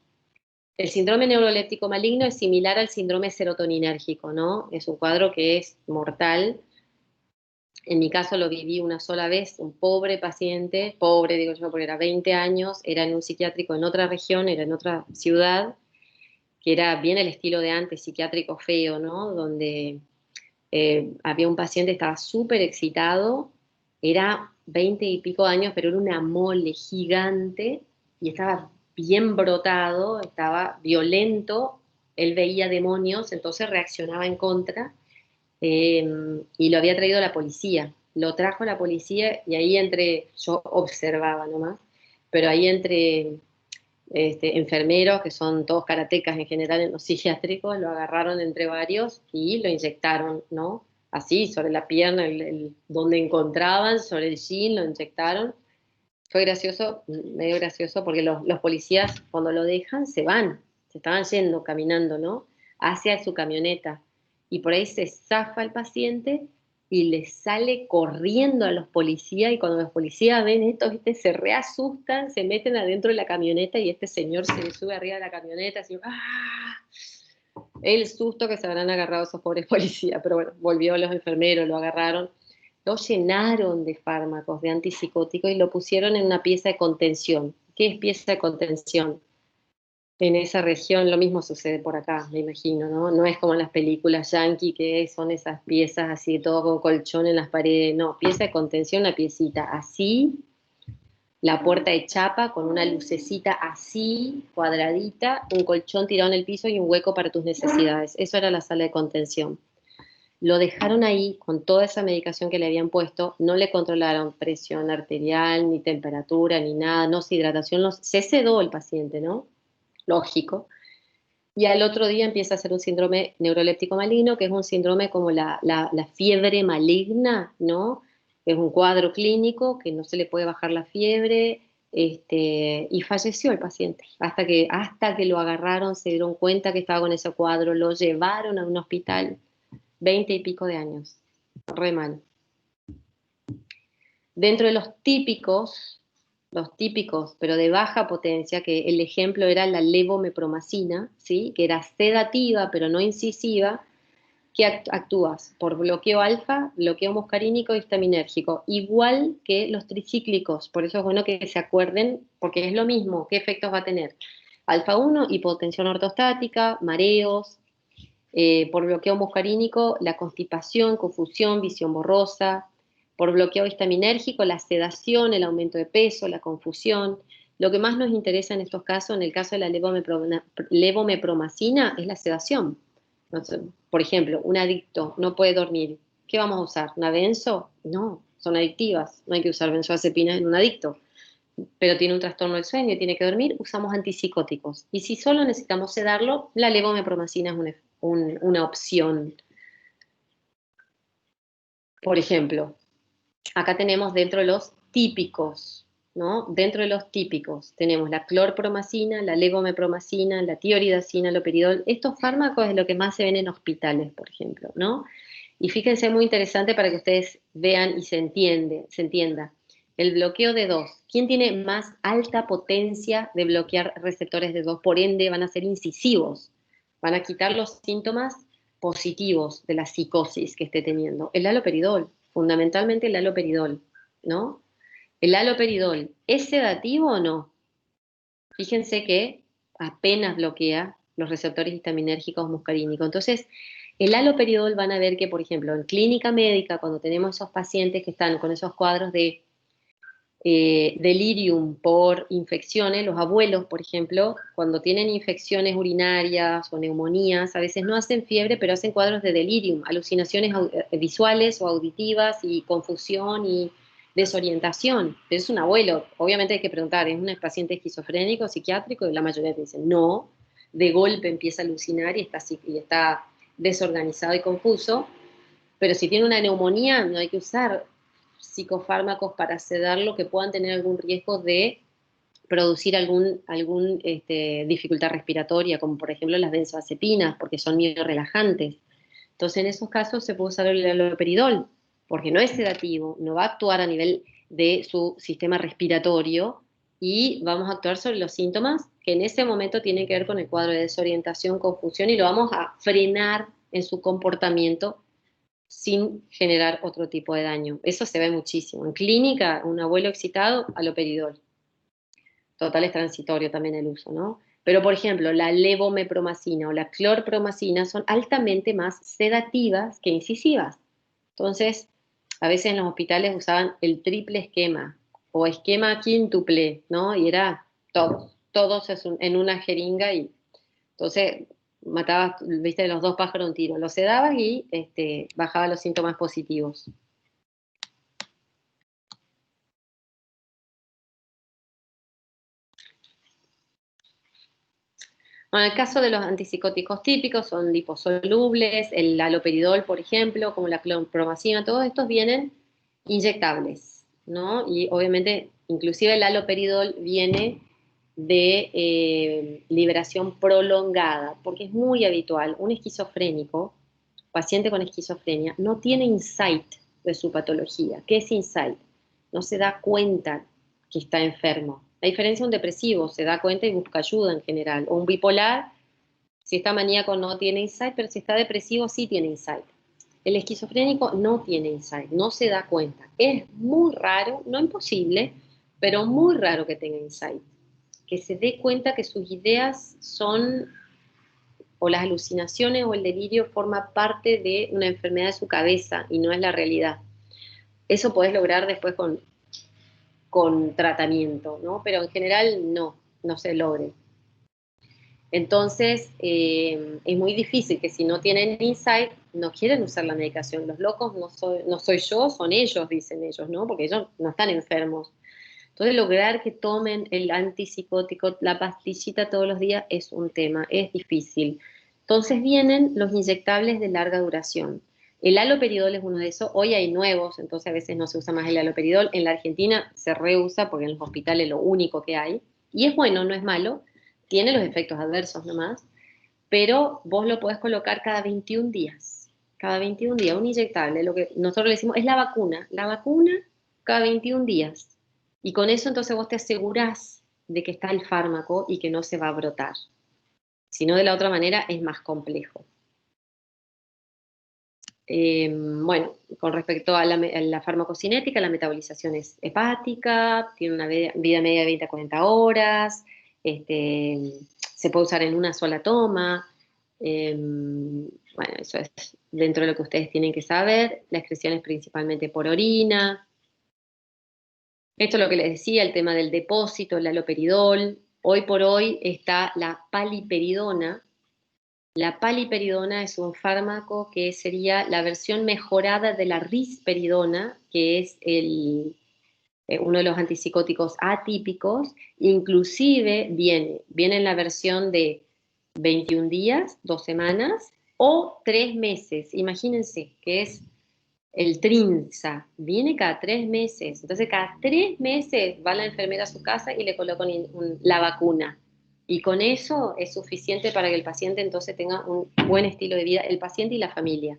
El síndrome neuroléptico maligno es similar al síndrome serotoninérgico, ¿no? Es un cuadro que es mortal. En mi caso lo viví una sola vez, un pobre paciente, pobre digo yo porque era 20 años, era en un psiquiátrico en otra región, era en otra ciudad, que era bien el estilo de antes, psiquiátrico feo, ¿no? Donde había un paciente que estaba súper excitado, era 20 y pico años, pero era una mole gigante y estaba bien brotado, estaba violento, él veía demonios, entonces reaccionaba en contra, y lo había traído la policía. Lo trajo la policía y ahí yo observaba nomás, pero ahí entre enfermeros, que son todos karatecas en general en los psiquiátricos, lo agarraron entre varios y lo inyectaron, ¿no? Así, sobre la pierna, donde encontraban, sobre el jean, lo inyectaron. Fue gracioso, medio gracioso, porque los policías cuando lo dejan se van, se estaban yendo caminando, ¿no? Hacia su camioneta. Y por ahí se zafa el paciente y le sale corriendo a los policías, y cuando los policías ven esto, ¿viste? Se reasustan, se meten adentro de la camioneta y este señor se le sube arriba de la camioneta, así, ¡ah! El susto que se habrán agarrado esos pobres policías, pero bueno, volvió los enfermeros, lo agarraron, lo llenaron de fármacos, de antipsicóticos y lo pusieron en una pieza de contención. ¿Qué es pieza de contención? En esa región lo mismo sucede por acá, me imagino, ¿no? No es como en las películas yankee, que son esas piezas así, todo con colchón en las paredes. No, pieza de contención, una piecita así, la puerta de chapa con una lucecita así, cuadradita, un colchón tirado en el piso y un hueco para tus necesidades. Eso era la sala de contención. Lo dejaron ahí con toda esa medicación que le habían puesto, no le controlaron presión arterial, ni temperatura, ni nada, no se hidratación, se sedó el paciente, ¿no? Lógico. Y al otro día empieza a ser un síndrome neuroléptico maligno, que es un síndrome como la fiebre maligna, ¿no? Es un cuadro clínico que no se le puede bajar la fiebre, y falleció el paciente. Hasta que lo agarraron, se dieron cuenta que estaba con ese cuadro, lo llevaron a un hospital, 20 y pico de años. Re mal. Dentro de los típicos, pero de baja potencia, que el ejemplo era la levomepromacina, ¿sí? Que era sedativa, pero no incisiva, que actúas por bloqueo alfa, bloqueo muscarínico y histaminérgico, igual que los tricíclicos. Por eso es bueno que se acuerden, porque es lo mismo. ¿Qué efectos va a tener? Alfa 1, hipotensión ortostática, mareos, por bloqueo muscarínico, la constipación, confusión, visión borrosa, por bloqueo histaminérgico, la sedación, el aumento de peso, la confusión. Lo que más nos interesa en estos casos, en el caso de la levomepromacina, es la sedación. Entonces, por ejemplo, un adicto no puede dormir. ¿Qué vamos a usar? ¿Una benzo? No, son adictivas. No hay que usar benzoazepinas en un adicto. Pero tiene un trastorno del sueño y tiene que dormir, usamos antipsicóticos. Y si solo necesitamos sedarlo, la levomepromacina es una opción. Por ejemplo, acá tenemos dentro de los típicos, ¿no? Dentro de los típicos tenemos la clorpromacina, la levomepromacina, la tioridacina, el loperidol. Estos fármacos es lo que más se ven en hospitales, por ejemplo, ¿no? Y fíjense, muy interesante para que ustedes vean y se entienda. El bloqueo de 2. ¿Quién tiene más alta potencia de bloquear receptores de 2? Por ende, van a ser incisivos. Van a quitar los síntomas positivos de la psicosis que esté teniendo. El haloperidol, fundamentalmente el haloperidol, ¿no? ¿El haloperidol es sedativo o no? Fíjense que apenas bloquea los receptores histaminérgicos muscarínicos. Entonces, el haloperidol van a ver que, por ejemplo, en clínica médica, cuando tenemos esos pacientes que están con esos cuadros de delirium por infecciones, los abuelos, por ejemplo, cuando tienen infecciones urinarias o neumonías, a veces no hacen fiebre, pero hacen cuadros de delirium, alucinaciones visuales o auditivas y confusión y desorientación. Es un abuelo, obviamente hay que preguntar, ¿es un paciente esquizofrénico, psiquiátrico? Y la mayoría te dicen no, de golpe empieza a alucinar y está desorganizado y confuso, pero si tiene una neumonía no hay que usar psicofármacos para sedarlo que puedan tener algún riesgo de producir algún dificultad respiratoria, como por ejemplo las benzoazepinas, porque son miorelajantes. Entonces en esos casos se puede usar el haloperidol, porque no es sedativo, no va a actuar a nivel de su sistema respiratorio y vamos a actuar sobre los síntomas que en ese momento tienen que ver con el cuadro de desorientación, confusión, y lo vamos a frenar en su comportamiento sin generar otro tipo de daño. Eso se ve muchísimo. En clínica, un abuelo excitado, haloperidol. Total, es transitorio también el uso, ¿no? Pero, por ejemplo, la levomepromacina o la clorpromacina son altamente más sedativas que incisivas. Entonces, a veces en los hospitales usaban el triple esquema o esquema quíntuple, ¿no? Y era todos en una jeringa y entonces matabas, viste, los dos pájaros de un tiro. Lo sedabas y bajaba los síntomas positivos. Bueno, en el caso de los antipsicóticos típicos son liposolubles, el haloperidol, por ejemplo, como la clorpromacina, todos estos vienen inyectables, ¿no? Y obviamente, inclusive el haloperidol viene de liberación prolongada, porque es muy habitual. Un esquizofrénico, paciente con esquizofrenia, no tiene insight de su patología. ¿Qué es insight? No se da cuenta que está enfermo. La diferencia de un depresivo, se da cuenta y busca ayuda en general. O un bipolar, si está maníaco no tiene insight, pero si está depresivo sí tiene insight. El esquizofrénico no tiene insight, no se da cuenta. Es muy raro, no imposible, pero muy raro que tenga insight. Que se dé cuenta que sus ideas son, o las alucinaciones o el delirio forma parte de una enfermedad de su cabeza y no es la realidad. Eso podés lograr después con tratamiento, ¿no? Pero en general no se logre. Entonces, es muy difícil que si no tienen insight, no quieren usar la medicación. Los locos no soy yo, son ellos, dicen ellos, ¿no? Porque ellos no están enfermos. Entonces, lograr que tomen el antipsicótico, la pastillita todos los días es un tema, es difícil. Entonces vienen los inyectables de larga duración. El haloperidol es uno de esos. Hoy hay nuevos, entonces a veces no se usa más el haloperidol. En la Argentina se reusa porque en los hospitales es lo único que hay. Y es bueno, no es malo. Tiene los efectos adversos nomás. Pero vos lo podés colocar cada 21 días. Cada 21 días, un inyectable. Lo que nosotros le decimos es la vacuna. La vacuna cada 21 días. Y con eso entonces vos te asegurás de que está el fármaco y que no se va a brotar. Si no, de la otra manera es más complejo. Bueno, con respecto a la farmacocinética, la metabolización es hepática, tiene una vida media de 20 a 40 horas, se puede usar en una sola toma, Bueno, eso es dentro de lo que ustedes tienen que saber. La excreción es principalmente por orina. Esto es lo que les decía, el tema del depósito, el haloperidol. Hoy por hoy está la paliperidona. La paliperidona es un fármaco que sería la versión mejorada de la risperidona, que es uno de los antipsicóticos atípicos. Inclusive viene en la versión de 21 días, 2 semanas o 3 meses. Imagínense que es el Trinza, viene cada 3 meses. Entonces cada 3 meses va la enfermera a su casa y le colocan la vacuna. Y con eso es suficiente para que el paciente entonces tenga un buen estilo de vida, el paciente y la familia.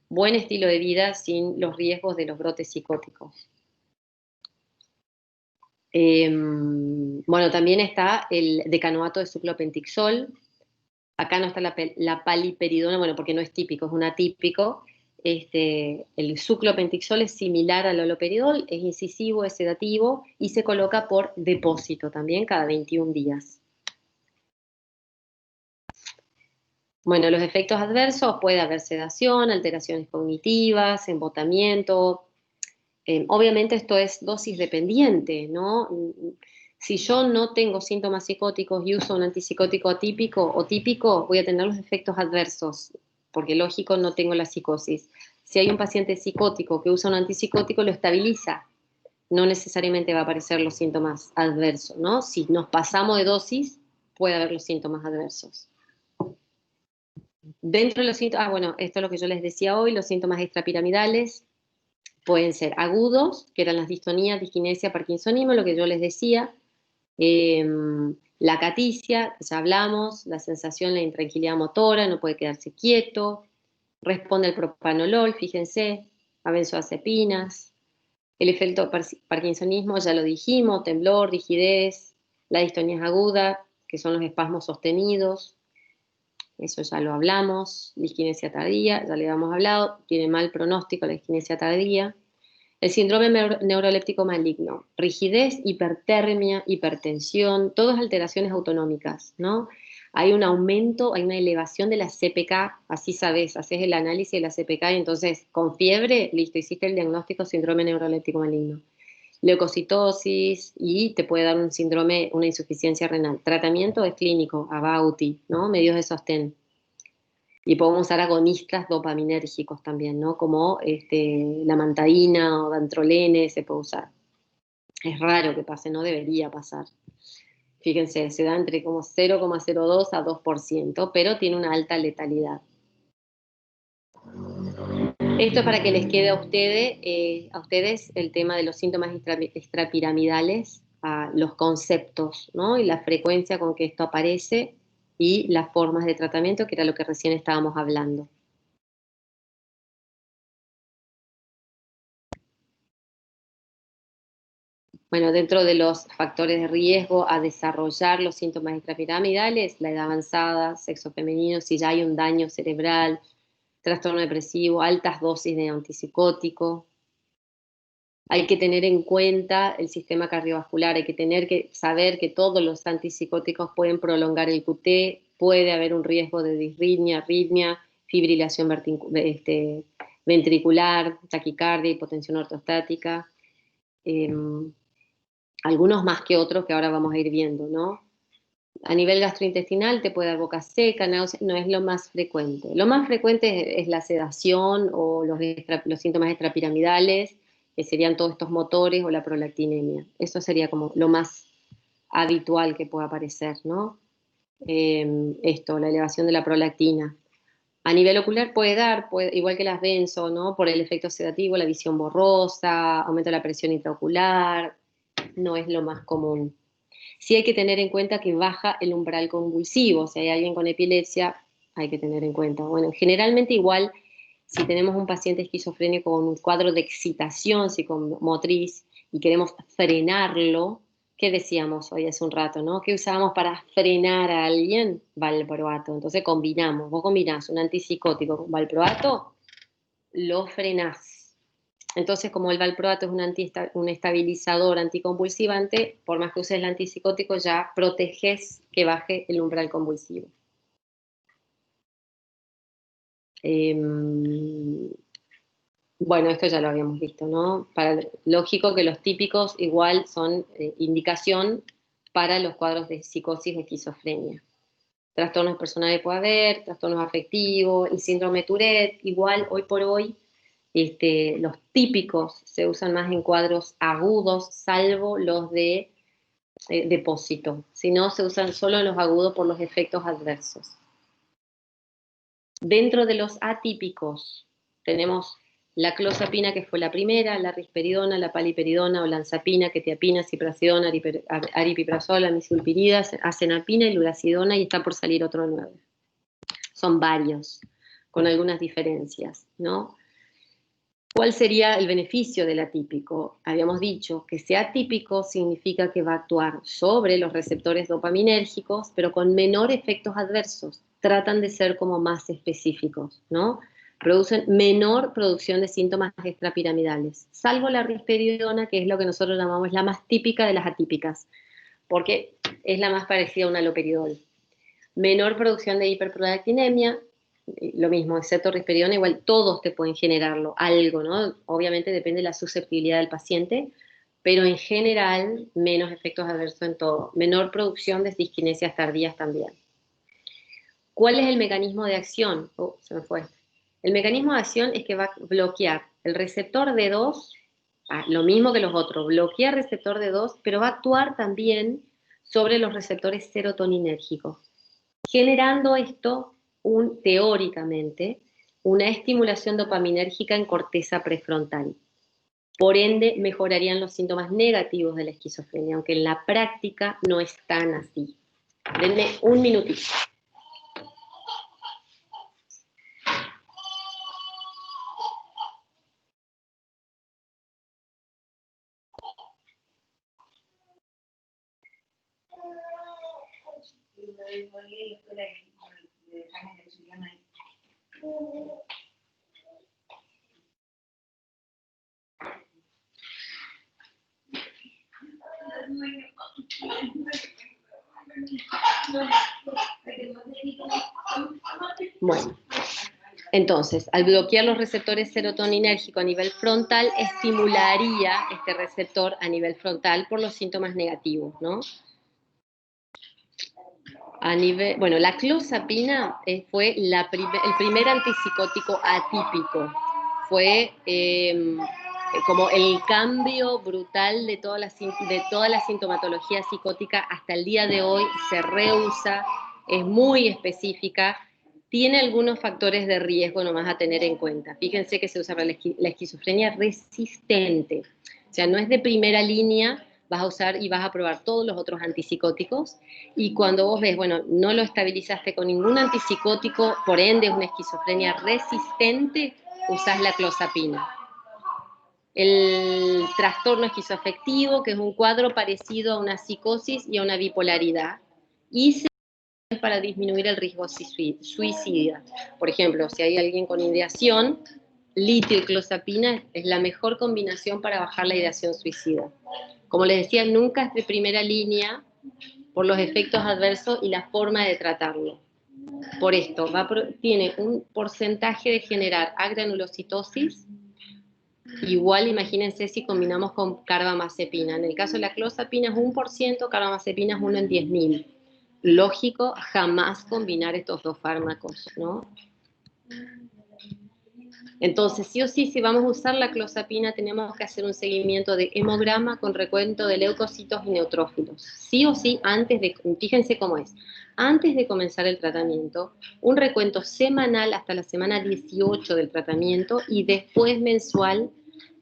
Buen estilo de vida sin los riesgos de los brotes psicóticos. Bueno, también está el decanoato de suclopentixol. Acá no está la paliperidona, bueno, porque no es típico, es un atípico. El suclopentixol es similar al haloperidol, es incisivo, es sedativo y se coloca por depósito también cada 21 días. Bueno, los efectos adversos, puede haber sedación, alteraciones cognitivas, embotamiento. Obviamente esto es dosis dependiente, ¿no? Si yo no tengo síntomas psicóticos y uso un antipsicótico atípico o típico, voy a tener los efectos adversos, porque lógico no tengo la psicosis. Si hay un paciente psicótico que usa un antipsicótico, lo estabiliza. No necesariamente va a aparecer los síntomas adversos, ¿no? Si nos pasamos de dosis, puede haber los síntomas adversos. Dentro de los síntomas, bueno, esto es lo que yo les decía hoy, los síntomas extrapiramidales pueden ser agudos, que eran las distonías, disquinesia, parkinsonismo, lo que yo les decía, la acaticia, ya hablamos, la sensación, la intranquilidad motora, no puede quedarse quieto, responde al propanolol, fíjense, a benzodiazepinas, el efecto parkinsonismo, ya lo dijimos, temblor, rigidez, la distonía aguda, que son los espasmos sostenidos, eso ya lo hablamos, disquinesia tardía, ya le habíamos hablado, tiene mal pronóstico la disquinesia tardía. El síndrome neuroléptico maligno, rigidez, hipertermia, hipertensión, todas alteraciones autonómicas, ¿no? Hay un aumento, hay una elevación de la CPK, así sabes, haces el análisis de la CPK y entonces con fiebre, listo, hiciste el diagnóstico síndrome neuroléptico maligno. Leucocitosis y te puede dar un síndrome, una insuficiencia renal. Tratamiento es clínico, Abauti, ¿no? Medios de sostén. Y podemos usar agonistas dopaminérgicos también, ¿no? Como la mantadina o dantrolene se puede usar. Es raro que pase, no debería pasar. Fíjense, se da entre como 0,02 a 2%, pero tiene una alta letalidad. Esto es para que les quede a ustedes el tema de los síntomas extrapiramidales, los conceptos, ¿no? Y la frecuencia con que esto aparece y las formas de tratamiento, que era lo que recién estábamos hablando. Bueno, dentro de los factores de riesgo a desarrollar los síntomas extrapiramidales, la edad avanzada, sexo femenino, si ya hay un daño cerebral, trastorno depresivo, altas dosis de antipsicótico. Hay que tener en cuenta el sistema cardiovascular, hay que saber que todos los antipsicóticos pueden prolongar el QT, puede haber un riesgo de disritmia, arritmia, fibrilación ventricular, taquicardia, hipotensión ortostática. Algunos más que otros que ahora vamos a ir viendo, ¿no? A nivel gastrointestinal te puede dar boca seca, náusea, no es lo más frecuente. Lo más frecuente es la sedación o los síntomas extrapiramidales, que serían todos estos motores o la prolactinemia. Eso sería como lo más habitual que pueda aparecer, ¿no? La elevación de la prolactina. A nivel ocular igual que las benzo, ¿no? Por el efecto sedativo, la visión borrosa, aumento de la presión intraocular, no es lo más común. Sí hay que tener en cuenta que baja el umbral convulsivo. Si hay alguien con epilepsia, hay que tener en cuenta. Bueno, generalmente igual, si tenemos un paciente esquizofrénico con un cuadro de excitación psicomotriz y queremos frenarlo, ¿qué decíamos hoy hace un rato, no? ¿Qué usábamos para frenar a alguien? Valproato. Entonces combinamos. Vos combinás un antipsicótico con valproato, lo frenás. Entonces, como el valproato es un estabilizador anticonvulsivante, por más que uses el antipsicótico, ya proteges que baje el umbral convulsivo. Bueno, esto ya lo habíamos visto, ¿no? Lógico que los típicos igual son indicación para los cuadros de psicosis de esquizofrenia. Trastornos personales puede haber, trastornos afectivos, el síndrome de Tourette, igual hoy por hoy los típicos se usan más en cuadros agudos, salvo los de depósito. Si no, se usan solo los agudos por los efectos adversos. Dentro de los atípicos tenemos la clozapina, que fue la primera, la risperidona, la paliperidona, olanzapina, quetiapina, ciprasidona, aripiprazol, amisulpirida, acenapina y luracidona, y está por salir otro nuevo. Son varios, con algunas diferencias, ¿no? ¿Cuál sería el beneficio del atípico? Habíamos dicho que sea atípico significa que va a actuar sobre los receptores dopaminérgicos, pero con menor efectos adversos. Tratan de ser como más específicos, ¿no? Producen menor producción de síntomas extrapiramidales, salvo la risperidona, que es lo que nosotros llamamos la más típica de las atípicas, porque es la más parecida a un haloperidol. Menor producción de hiperprolactinemia, lo mismo, excepto risperidona, igual todos te pueden generarlo, algo, ¿no? Obviamente depende de la susceptibilidad del paciente, pero en general menos efectos adversos en todo. Menor producción de disquinesias tardías también. ¿Cuál es el mecanismo de acción? Se me fue. El mecanismo de acción es que va a bloquear el receptor D2, lo mismo que los otros, bloquea el receptor D2, pero va a actuar también sobre los receptores serotoninérgicos, generando esto, teóricamente, una estimulación dopaminérgica en corteza prefrontal. Por ende, mejorarían los síntomas negativos de la esquizofrenia, aunque en la práctica no es tan así. Denme un minutito. Bueno, entonces, al bloquear los receptores serotoninérgicos a nivel frontal, estimularía este receptor a nivel frontal por los síntomas negativos, ¿no? Bueno, la clozapina fue el primer antipsicótico atípico. Fue como el cambio brutal de toda la sintomatología psicótica. Hasta el día de hoy se reusa, es muy específica, tiene algunos factores de riesgo nomás a tener en cuenta. Fíjense que se usa para la esquizofrenia resistente, o sea, no es de primera línea. Vas a usar y vas a probar todos los otros antipsicóticos, y cuando vos ves, bueno, no lo estabilizaste con ningún antipsicótico, por ende es una esquizofrenia resistente, usás la clozapina. El trastorno esquizoafectivo, que es un cuadro parecido a una psicosis y a una bipolaridad, y se usa para disminuir el riesgo suicida. Por ejemplo, si hay alguien con ideación, litio y clozapina es la mejor combinación para bajar la ideación suicida. Como les decía, nunca es de primera línea por los efectos adversos y la forma de tratarlo. Por esto, tiene un porcentaje de generar agranulocitosis, igual imagínense si combinamos con carbamazepina. En el caso de la clozapina es 1%, carbamazepina es 1 en 10.000. Lógico, jamás combinar estos dos fármacos, ¿no? Entonces, sí o sí, si vamos a usar la clozapina, tenemos que hacer un seguimiento de hemograma con recuento de leucocitos y neutrófilos. Sí o sí, fíjense cómo es, antes de comenzar el tratamiento, un recuento semanal hasta la semana 18 del tratamiento y después mensual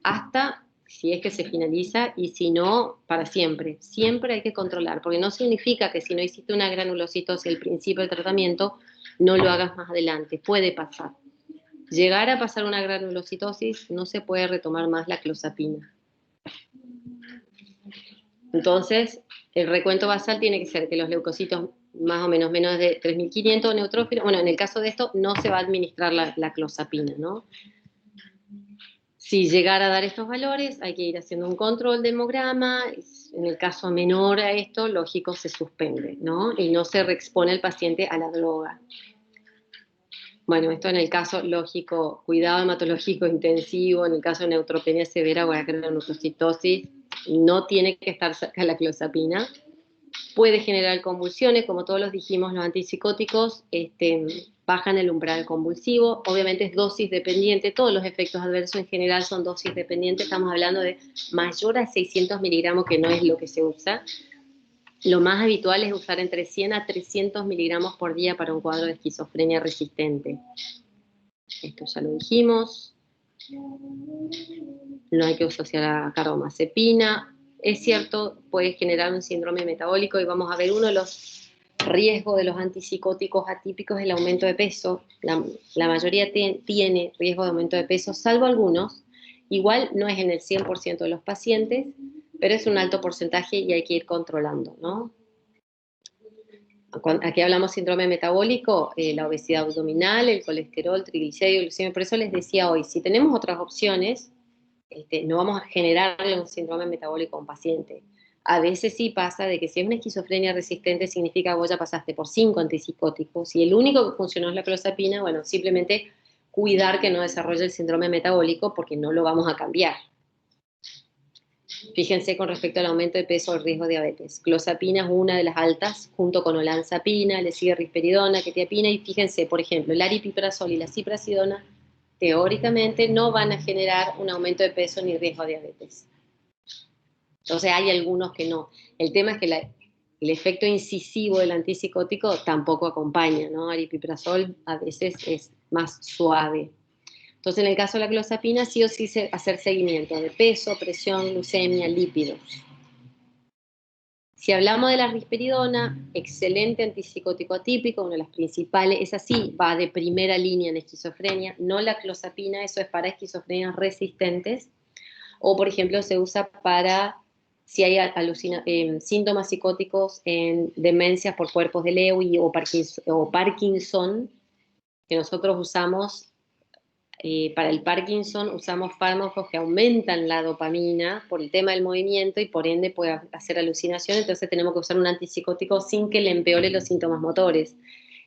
hasta, si es que se finaliza, y si no, para siempre. Siempre hay que controlar, porque no significa que si no hiciste una granulocitosis al principio del tratamiento, no lo hagas más adelante, puede pasar. Llegar a pasar una granulocitosis, no se puede retomar más la clozapina. Entonces, el recuento basal tiene que ser que los leucocitos más o menos de 3.500 neutrófilos, bueno, en el caso de esto no se va a administrar la clozapina, ¿no? Si llegara a dar estos valores, hay que ir haciendo un control de hemograma. En el caso menor a esto, lógico, se suspende, ¿no? Y no se reexpone el paciente a la droga. Bueno, esto en el caso lógico, cuidado hematológico intensivo, en el caso de neutropenia severa o granulocitosis, no tiene que estar cerca de la clozapina. Puede generar convulsiones, como todos los dijimos, los antipsicóticos bajan el umbral convulsivo, obviamente es dosis dependiente, todos los efectos adversos en general son dosis dependientes, estamos hablando de mayor a 600 miligramos, que no es lo que se usa. Lo más habitual es usar entre 100 a 300 miligramos por día para un cuadro de esquizofrenia resistente. Esto ya lo dijimos. No hay que asociar a carbamazepina. Es cierto, puede generar un síndrome metabólico y vamos a ver uno de los riesgos de los antipsicóticos atípicos es el aumento de peso. La mayoría tiene riesgo de aumento de peso, salvo algunos. Igual no es en el 100% de los pacientes, pero es un alto porcentaje y hay que ir controlando, ¿no? Aquí hablamos síndrome metabólico, la obesidad abdominal, el colesterol, triglicéridos, glucemia. Por eso les decía hoy, si tenemos otras opciones, no vamos a generarle un síndrome metabólico a un paciente. A veces sí pasa de que si es una esquizofrenia resistente significa que vos ya pasaste por 5 antipsicóticos y el único que funcionó es la clozapina, bueno, simplemente cuidar que no desarrolle el síndrome metabólico porque no lo vamos a cambiar. Fíjense con respecto al aumento de peso o el riesgo de diabetes. Clozapina es una de las altas, junto con olanzapina, le sigue risperidona, quetiapina, y fíjense, por ejemplo, el aripiprazol y la ciprasidona teóricamente no van a generar un aumento de peso ni riesgo de diabetes. Entonces hay algunos que no. El tema es que el efecto incisivo del antipsicótico tampoco acompaña, ¿no? Aripiprazol a veces es más suave. Entonces en el caso de la clozapina sí o sí hacer seguimiento de peso, presión, glucemia, lípidos. Si hablamos de la risperidona, excelente antipsicótico atípico, una de las principales, es así, va de primera línea en esquizofrenia, no la clozapina, eso es para esquizofrenias resistentes, o por ejemplo se usa para, si hay síntomas psicóticos en demencias por cuerpos de Lewy o Parkinson, que nosotros usamos. Para el Parkinson usamos fármacos que aumentan la dopamina por el tema del movimiento y por ende puede hacer alucinación, entonces tenemos que usar un antipsicótico sin que le empeore los síntomas motores.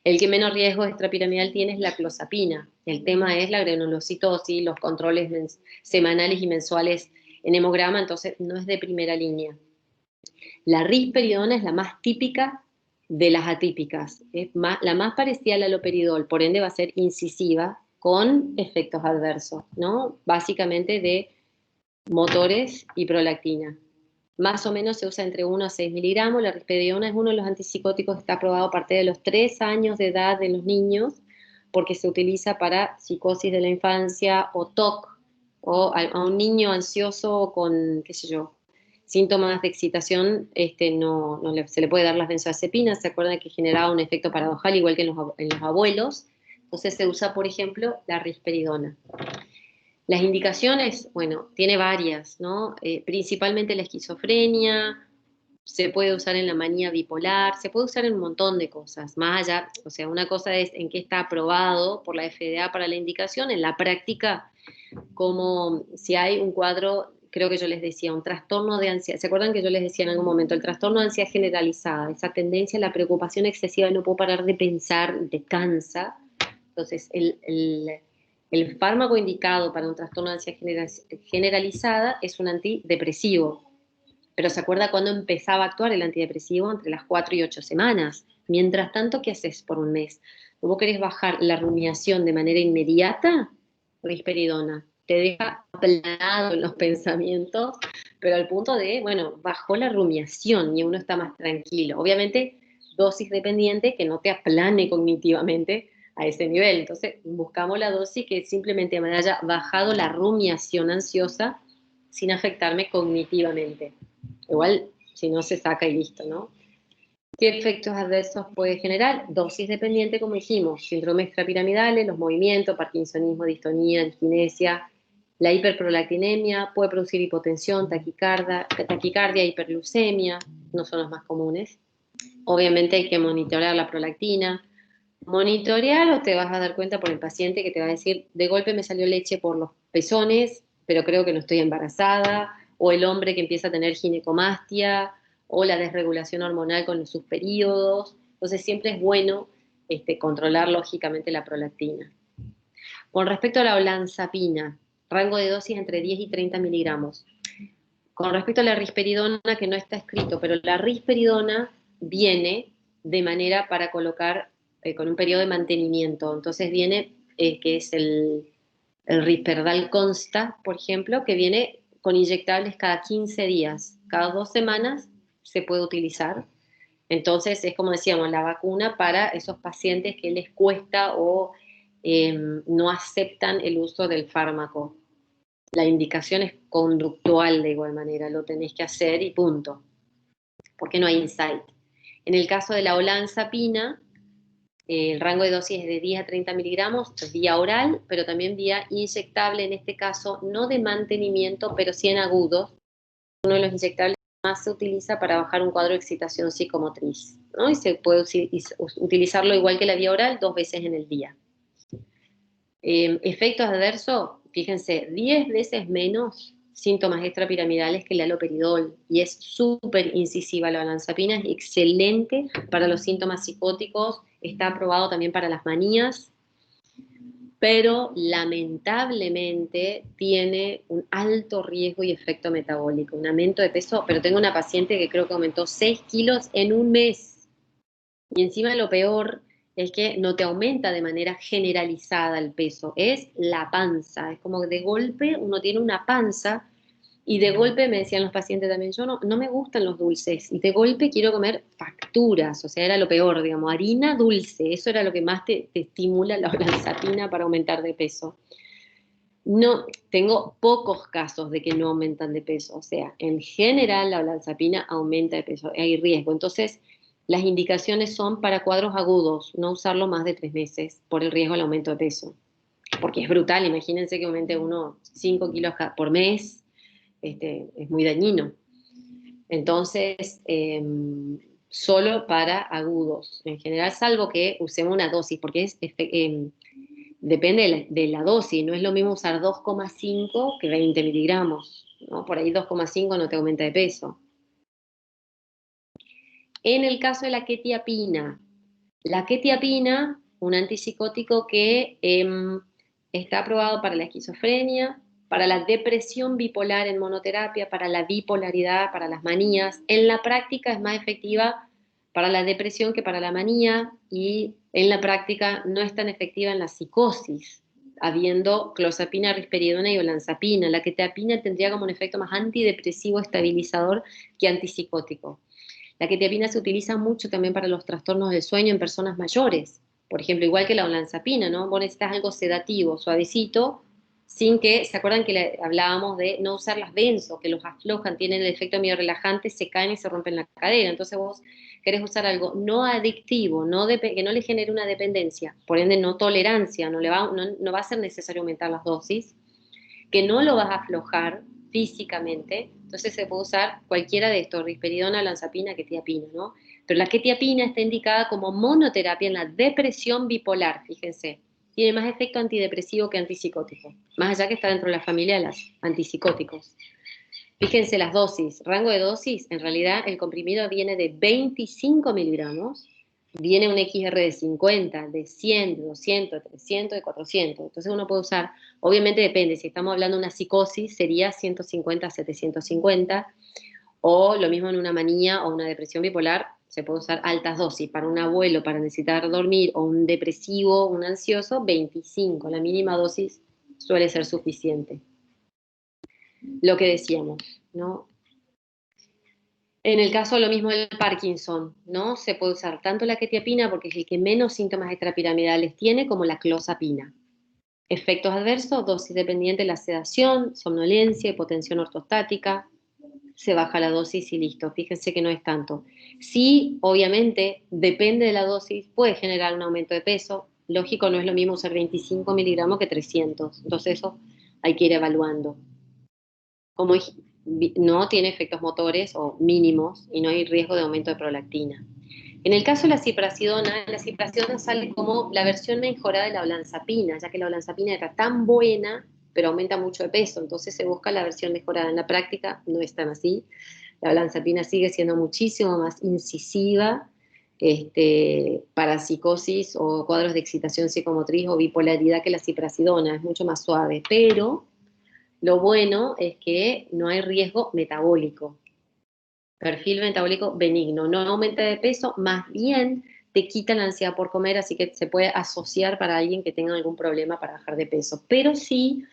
El que menos riesgo extrapiramidal tiene es la clozapina. El tema es la granulocitosis, los controles semanales y mensuales en hemograma, entonces no es de primera línea. La risperidona es la más típica de las atípicas, es la más parecida al haloperidol, por ende va a ser incisiva, con efectos adversos, ¿no? Básicamente de motores y prolactina. Más o menos se usa entre 1 a 6 miligramos. La risperidona es uno de los antipsicóticos que está aprobado a partir de los 3 años de edad de los niños, porque se utiliza para psicosis de la infancia o TOC, o a un niño ansioso con, qué sé yo, síntomas de excitación, se le puede dar las benzodiazepinas. ¿Se acuerdan que generaba un efecto paradojal igual que en los abuelos? Entonces se usa, por ejemplo, la risperidona. Las indicaciones, bueno, tiene varias, ¿no? Principalmente la esquizofrenia, se puede usar en la manía bipolar, se puede usar en un montón de cosas, más allá, o sea, una cosa es en qué está aprobado por la FDA para la indicación, en la práctica, como si hay un cuadro, creo que yo les decía, un trastorno de ansiedad, ¿se acuerdan que yo les decía en algún momento? El trastorno de ansiedad generalizada, esa tendencia a la preocupación excesiva, no puedo parar de pensar, te cansa. Entonces, el fármaco indicado para un trastorno de ansiedad generalizada es un antidepresivo. Pero ¿se acuerda cuándo empezaba a actuar el antidepresivo? Entre las 4 y 8 semanas. Mientras tanto, ¿qué haces por un mes? ¿Vos querés bajar la rumiación de manera inmediata? Risperidona. Te deja aplanado en los pensamientos, pero al punto de, bueno, bajó la rumiación y uno está más tranquilo. Obviamente, dosis dependiente que no te aplane cognitivamente a ese nivel. Entonces, buscamos la dosis que simplemente me haya bajado la rumiación ansiosa sin afectarme cognitivamente. Igual, si no se saca y listo, ¿no? ¿Qué efectos adversos puede generar? Dosis dependiente, como dijimos, síndromes extrapiramidales, los movimientos, parkinsonismo, distonía, disquinesia, la hiperprolactinemia, puede producir hipotensión, taquicardia, hiperglucemia, no son los más comunes. Obviamente hay que monitorear la prolactina. Monitorear o te vas a dar cuenta por el paciente que te va a decir, de golpe me salió leche por los pezones, pero creo que no estoy embarazada, o el hombre que empieza a tener ginecomastia, o la desregulación hormonal con sus periodos. Entonces siempre es bueno controlar lógicamente la prolactina. Con respecto a la olanzapina, rango de dosis entre 10 y 30 miligramos. Con respecto a la risperidona, que no está escrito, pero la risperidona viene de manera para colocar con un periodo de mantenimiento. Entonces viene, que es el Risperdal Consta, por ejemplo, que viene con inyectables cada 15 días. Cada 2 semanas se puede utilizar. Entonces es como decíamos, la vacuna para esos pacientes que les cuesta o no aceptan el uso del fármaco. La indicación es conductual de igual manera, lo tenés que hacer y punto, porque no hay insight. En el caso de la olanzapina, el rango de dosis es de 10 a 30 miligramos, vía oral, pero también vía inyectable, en este caso no de mantenimiento, pero sí en agudos. Uno de los inyectables que más se utiliza para bajar un cuadro de excitación psicomotriz, ¿no? Y se puede utilizarlo igual que la vía oral 2 veces en el día. Efectos adversos, fíjense, 10 veces menos síntomas extrapiramidales que el haloperidol, y es súper incisiva la olanzapina, es excelente para los síntomas psicóticos, está aprobado también para las manías, pero lamentablemente tiene un alto riesgo y efecto metabólico, un aumento de peso, pero tengo una paciente que creo que aumentó 6 kilos en un mes, y encima lo peor es que no te aumenta de manera generalizada el peso, es la panza, es como que de golpe uno tiene una panza y de golpe me decían los pacientes también, yo no me gustan los dulces y de golpe quiero comer facturas, o sea, era lo peor, digamos, harina dulce, eso era lo que más te estimula la olanzapina para aumentar de peso. No, tengo pocos casos de que no aumentan de peso, o sea, en general la olanzapina aumenta de peso, hay riesgo, entonces las indicaciones son para cuadros agudos, no usarlo más de 3 meses por el riesgo del aumento de peso. Porque es brutal, imagínense que aumente uno 5 kilos por mes, es muy dañino. Entonces, solo para agudos, en general, salvo que usemos una dosis, porque depende de la dosis, no es lo mismo usar 2,5 que 20 miligramos, ¿no? Por ahí 2,5 no te aumenta de peso. En el caso de la quetiapina, un antipsicótico que está aprobado para la esquizofrenia, para la depresión bipolar en monoterapia, para la bipolaridad, para las manías. En la práctica es más efectiva para la depresión que para la manía, y en la práctica no es tan efectiva en la psicosis, habiendo clozapina, risperidona y olanzapina. La quetiapina tendría como un efecto más antidepresivo estabilizador que antipsicótico. La quetiapina se utiliza mucho también para los trastornos del sueño en personas mayores. Por ejemplo, igual que la olanzapina, ¿no? Vos necesitas algo sedativo, suavecito, sin que, ¿se acuerdan que hablábamos de no usar las benzo, que los aflojan, tienen el efecto medio relajante, se caen y se rompen la cadera? Entonces vos querés usar algo no adictivo, que no le genere una dependencia, por ende no tolerancia, no va a ser necesario aumentar las dosis, que no lo vas a aflojar físicamente, entonces se puede usar cualquiera de estos, risperidona, olanzapina, quetiapina, ¿no? Pero la quetiapina está indicada como monoterapia en la depresión bipolar, fíjense. Tiene más efecto antidepresivo que antipsicótico, más allá que está dentro de la familia de los antipsicóticos. Fíjense las dosis, rango de dosis, en realidad el comprimido viene de 25 miligramos, viene un XR de 50, de 100, de 200, de 300, de 400. Entonces uno puede usar, obviamente depende, si estamos hablando de una psicosis sería 150 a 750, o lo mismo en una manía o una depresión bipolar, se puede usar altas dosis. Para un abuelo, para necesitar dormir, o un depresivo, un ansioso, 25. La mínima dosis suele ser suficiente. Lo que decíamos, ¿no? En el caso lo mismo del Parkinson, ¿no? Se puede usar tanto la quetiapina, porque es el que menos síntomas extrapiramidales tiene, como la clozapina. Efectos adversos, dosis dependiente de la sedación, somnolencia, hipotensión ortostática. Se baja la dosis y listo. Fíjense que no es tanto. Sí, obviamente, depende de la dosis, puede generar un aumento de peso. Lógico, no es lo mismo usar 25 miligramos que 300. Entonces eso hay que ir evaluando. Como no tiene efectos motores o mínimos y no hay riesgo de aumento de prolactina. En el caso de la ciprasidona sale como la versión mejorada de la olanzapina, ya que la olanzapina era tan buena, pero aumenta mucho de peso, entonces se busca la versión mejorada. En la práctica no es tan así. La olanzapina sigue siendo muchísimo más incisiva, parapsicosis o cuadros de excitación psicomotriz o bipolaridad que la ziprasidona, es mucho más suave, pero lo bueno es que no hay riesgo metabólico. Perfil metabólico benigno, no aumenta de peso, más bien te quita la ansiedad por comer, así que se puede asociar para alguien que tenga algún problema para bajar de peso. Pero sí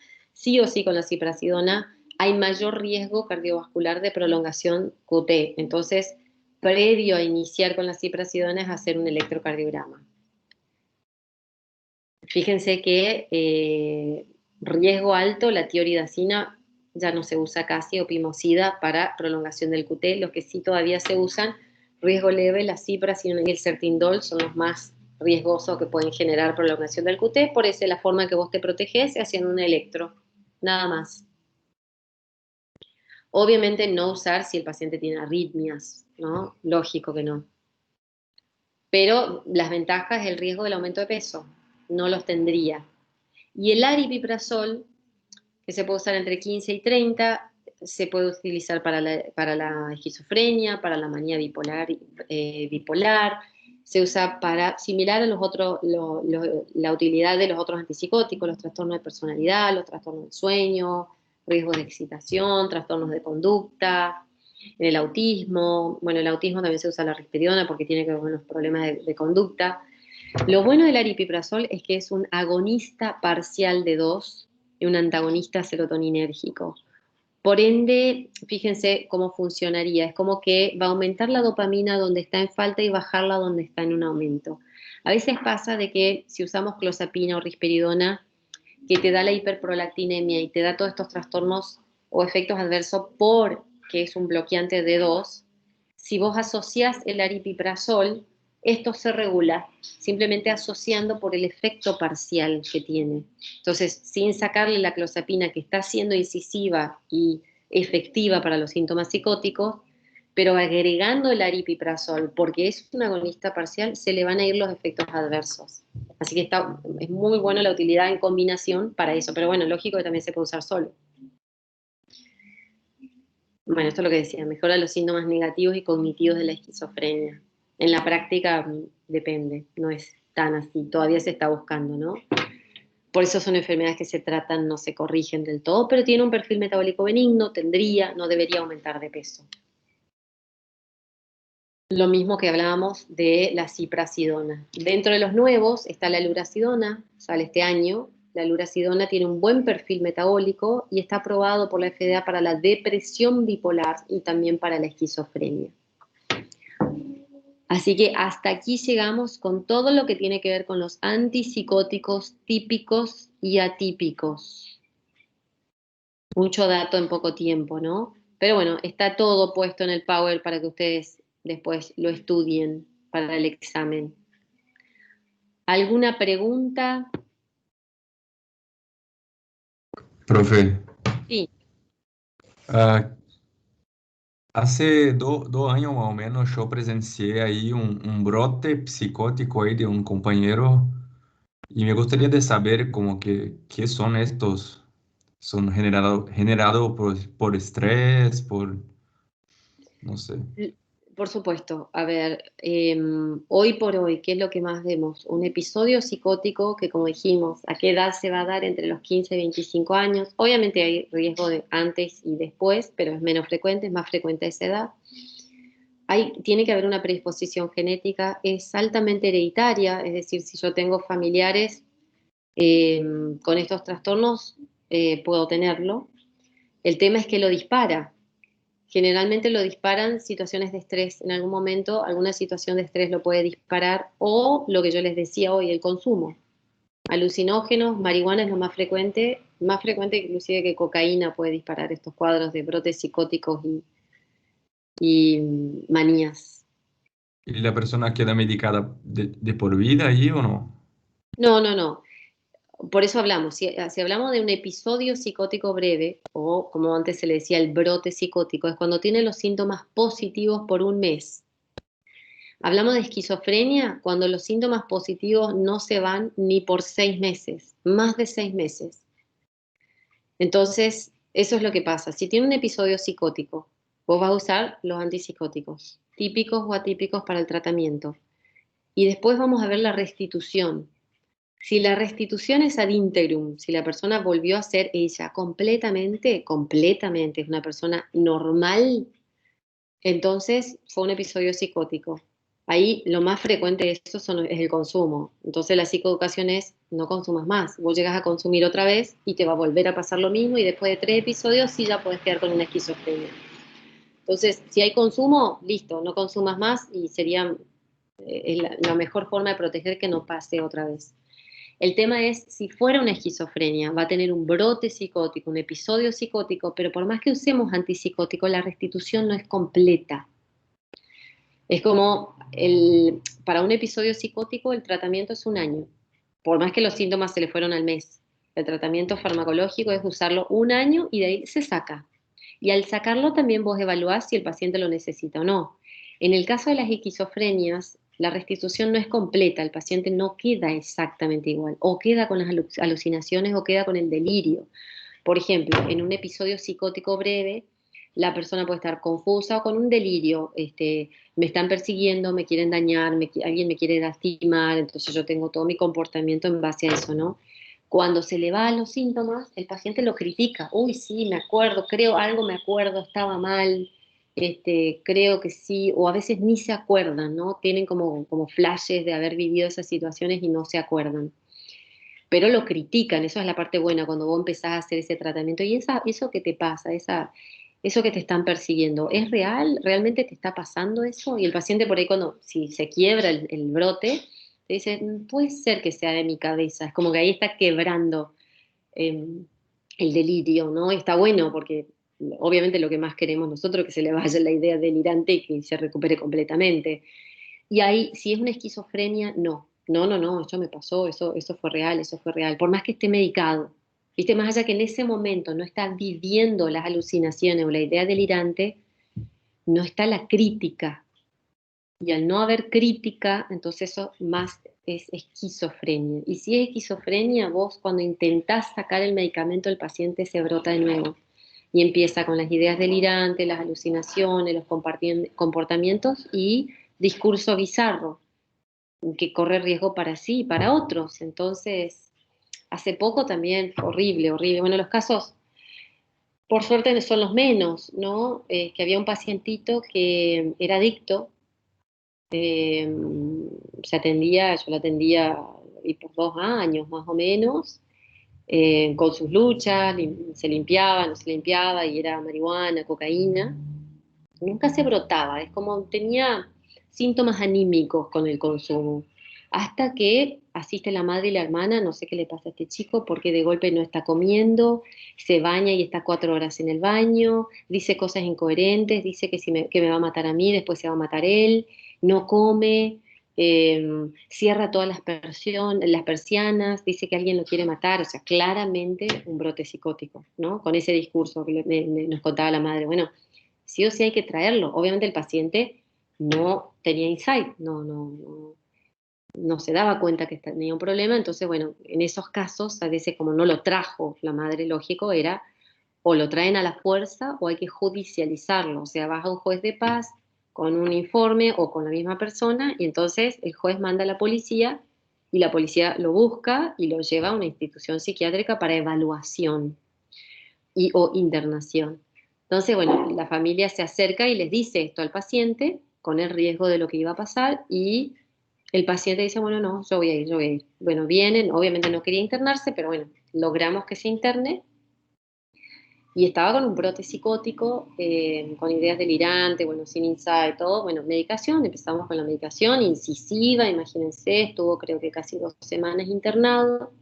o sí con la ziprasidona hay mayor riesgo cardiovascular de prolongación QT. Entonces, previo a iniciar con la ziprasidona es hacer un electrocardiograma. Fíjense que riesgo alto, la tioridacina ya no se usa casi, o pimosida para prolongación del QT. Los que sí todavía se usan, riesgo leve, la ziprasidona y el sertindol son los más riesgosos que pueden generar prolongación del QT. Por eso la forma que vos te protegés es haciendo un electro, nada más. Obviamente no usar si el paciente tiene arritmias, ¿no? Lógico que no. Pero las ventajas es el riesgo del aumento de peso, no los tendría. Y el aripiprazol, que se puede usar entre 15 y 30, se puede utilizar para la esquizofrenia, para la manía bipolar, se usa para, similar a los otros, la utilidad de los otros antipsicóticos, los trastornos de personalidad, los trastornos del sueño, riesgos de excitación, trastornos de conducta, el autismo. Bueno, el autismo también se usa la risperidona porque tiene que ver con los problemas de conducta. Lo bueno del aripiprazol es que es un agonista parcial de 2 y un antagonista serotoninérgico. Por ende, fíjense cómo funcionaría. Es como que va a aumentar la dopamina donde está en falta y bajarla donde está en un aumento. A veces pasa de que si usamos clozapina o risperidona, que te da la hiperprolactinemia y te da todos estos trastornos o efectos adversos porque es un bloqueante de 2, si vos asociás el aripiprazol, esto se regula, simplemente asociando por el efecto parcial que tiene. Entonces, sin sacarle la clozapina, que está siendo incisiva y efectiva para los síntomas psicóticos, pero agregando el aripiprazol, porque es un agonista parcial, se le van a ir los efectos adversos. Así que es muy buena la utilidad en combinación para eso, pero bueno, lógico que también se puede usar solo. Bueno, esto es lo que decía, mejora los síntomas negativos y cognitivos de la esquizofrenia. En la práctica depende, no es tan así, todavía se está buscando, ¿no? Por eso son enfermedades que se tratan, no se corrigen del todo, pero tiene un perfil metabólico benigno, no debería aumentar de peso. Lo mismo que hablábamos de la ziprasidona. Dentro de los nuevos está la lurasidona, sale este año. La lurasidona tiene un buen perfil metabólico y está aprobado por la FDA para la depresión bipolar y también para la esquizofrenia. Así que hasta aquí llegamos con todo lo que tiene que ver con los antipsicóticos típicos y atípicos. Mucho dato en poco tiempo, ¿no? Pero bueno, está todo puesto en el Power para que ustedes después lo estudien para el examen. ¿Alguna pregunta? Profe, Sí. hace 2 años más o menos yo presencié ahí un brote psicótico ahí de un compañero y me gustaría de saber como que qué son estos. ¿Son generado por estrés, no sé? Por supuesto. A ver, hoy por hoy, ¿qué es lo que más vemos? Un episodio psicótico que, como dijimos, ¿a qué edad se va a dar? Entre los 15 y 25 años. Obviamente hay riesgo de antes y después, pero es menos frecuente, es más frecuente a esa edad. Tiene que haber una predisposición genética, es altamente hereditaria, es decir, si yo tengo familiares con estos trastornos, puedo tenerlo. El tema es que lo dispara. Generalmente lo disparan situaciones de estrés. En algún momento, alguna situación de estrés lo puede disparar, o lo que yo les decía hoy, el consumo. Alucinógenos, marihuana es lo más frecuente inclusive que cocaína puede disparar estos cuadros de brotes psicóticos y manías. ¿Y la persona queda medicada de por vida ahí o no? No. Por eso hablamos, si hablamos de un episodio psicótico breve, o como antes se le decía, el brote psicótico, es cuando tiene los síntomas positivos por un mes. Hablamos de esquizofrenia cuando los síntomas positivos no se van ni por 6 meses, más de 6 meses. Entonces, eso es lo que pasa. Si tiene un episodio psicótico, vos vas a usar los antipsicóticos, típicos o atípicos para el tratamiento. Y después vamos a ver la restitución. Si la restitución es ad integrum, si la persona volvió a ser ella completamente, es una persona normal, entonces fue un episodio psicótico. Ahí lo más frecuente de eso es el consumo. Entonces la psicoeducación es no consumas más. Vos llegas a consumir otra vez y te va a volver a pasar lo mismo y después de 3 episodios sí ya podés quedar con una esquizofrenia. Entonces, si hay consumo, listo, no consumas más y sería la mejor forma de proteger que no pase otra vez. El tema es, si fuera una esquizofrenia, va a tener un brote psicótico, un episodio psicótico, pero por más que usemos antipsicótico, la restitución no es completa. Es como, para un episodio psicótico el tratamiento es 1 año, por más que los síntomas se le fueron al mes. El tratamiento farmacológico es usarlo 1 año y de ahí se saca. Y al sacarlo también vos evaluás si el paciente lo necesita o no. En el caso de las esquizofrenias, la restitución no es completa, el paciente no queda exactamente igual, o queda con las alucinaciones o queda con el delirio. Por ejemplo, en un episodio psicótico breve, la persona puede estar confusa o con un delirio, me están persiguiendo, me quieren dañar, alguien me quiere lastimar, entonces yo tengo todo mi comportamiento en base a eso, ¿no? Cuando se le va a los síntomas, el paciente lo critica. Uy, sí, me acuerdo, creo, algo me acuerdo, estaba mal, creo que sí, o a veces ni se acuerdan, ¿no? Tienen como flashes de haber vivido esas situaciones y no se acuerdan. Pero lo critican, eso es la parte buena, cuando vos empezás a hacer ese tratamiento. Y eso que te pasa, eso que te están persiguiendo, ¿es real? ¿Realmente te está pasando eso? Y el paciente por ahí si se quiebra el brote, te dice, puede ser que sea de mi cabeza, es como que ahí está quebrando el delirio, ¿no? Y está bueno porque obviamente lo que más queremos nosotros es que se le vaya la idea delirante y que se recupere completamente. Y ahí, si es una esquizofrenia, no, eso me pasó, eso fue real, por más que esté medicado. ¿Viste? Más allá que en ese momento no está viviendo las alucinaciones o la idea delirante, no está la crítica. Y al no haber crítica, entonces eso más es esquizofrenia. Y si es esquizofrenia, vos cuando intentás sacar el medicamento, el paciente se brota de nuevo. Y empieza con las ideas delirantes, las alucinaciones, los comportamientos y discurso bizarro, que corre riesgo para sí y para otros. Entonces, hace poco también fue horrible, horrible. Bueno, los casos, por suerte, son los menos, ¿no? Que había un pacientito que era adicto, yo lo atendía y por 2 años más o menos, con sus luchas, se limpiaba, no se limpiaba, y era marihuana, cocaína. Nunca se brotaba, es como tenía síntomas anímicos con el consumo. Hasta que asiste la madre y la hermana, no sé qué le pasa a este chico, porque de golpe no está comiendo, se baña y está 4 horas en el baño, dice cosas incoherentes, dice que me va a matar a mí, después se va a matar él, no come, cierra todas las persianas, dice que alguien lo quiere matar, o sea, claramente un brote psicótico, ¿no? Con ese discurso que nos contaba la madre. Bueno, sí o sí hay que traerlo. Obviamente el paciente no tenía insight, no se daba cuenta que tenía un problema, entonces, bueno, en esos casos, a veces como no lo trajo la madre, lógico, era o lo traen a la fuerza o hay que judicializarlo, o sea, vas a un juez de paz con un informe o con la misma persona y entonces el juez manda a la policía y la policía lo busca y lo lleva a una institución psiquiátrica para evaluación o internación. Entonces, bueno, la familia se acerca y les dice esto al paciente con el riesgo de lo que iba a pasar y el paciente dice, bueno, no, yo voy a ir. Bueno, vienen, obviamente no quería internarse, pero bueno, logramos que se interne y estaba con un brote psicótico, con ideas delirantes, bueno, sin insight, todo, bueno, medicación, empezamos con la medicación incisiva, imagínense, estuvo creo que casi 2 semanas internado,